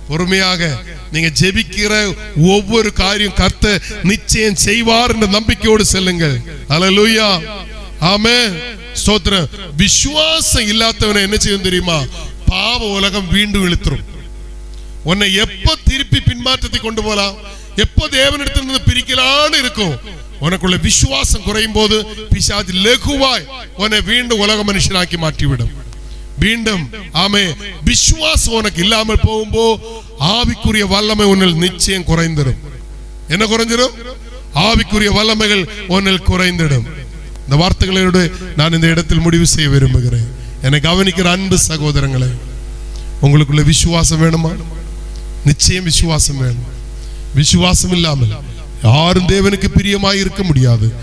S1: பொறுமையாக நீங்க ஜெபிக்கிற ஒவ்வொரு காரியம் கர்த்தர் நிச்சயம் செய்வார் என்ற நம்பிக்கையோடு செல்லுங்கள். ஹல்லேலூயா, ஆமென், ஸ்தோத்திரம். விசுவாசம் இல்லாதவனை என்ன செய்யும் தெரியுமா? பாவ உலகம் வீண்டும் இழுத்துரும். உன்னை எப்ப திருப்பி பின்மாற்றத்தை கொண்டு போலாம், எப்போ தேவனிடத்திலிருந்து பிரிக்கலான்னு இருக்கும். உனக்குள்ள விசுவாசம் குறையும் போது பிசாசு லகுவாய் உன்னை வீண்டும் உலக மனுஷனாக்கி மாற்றிவிடும். மீண்டும் ஆமே, விசுவாசம் உனக்கு இல்லாமல் போகும்போ ஆவிக்குரிய வல்லமை உன்னில் நிச்சயம் குறைந்திடும். என்ன குறைஞ்சிடும்? ஆவிக்குரிய வல்லமைகள் உன்னில் குறைந்திடும். இந்த வார்த்தைகளோடு நான் இந்த இடத்தில் முடிவு செய்ய விரும்புகிறேன். என்னை கவனிக்கிற அன்பு சகோதரங்களே, உங்களுக்குள்ள விசுவாசம் வேணுமா? நிச்சயம் விசுவாசம் வேணும். விசுவாசம் இல்லாமல் யாரும் தேவனுக்கு பிரியமாய் இருக்க முடியாது.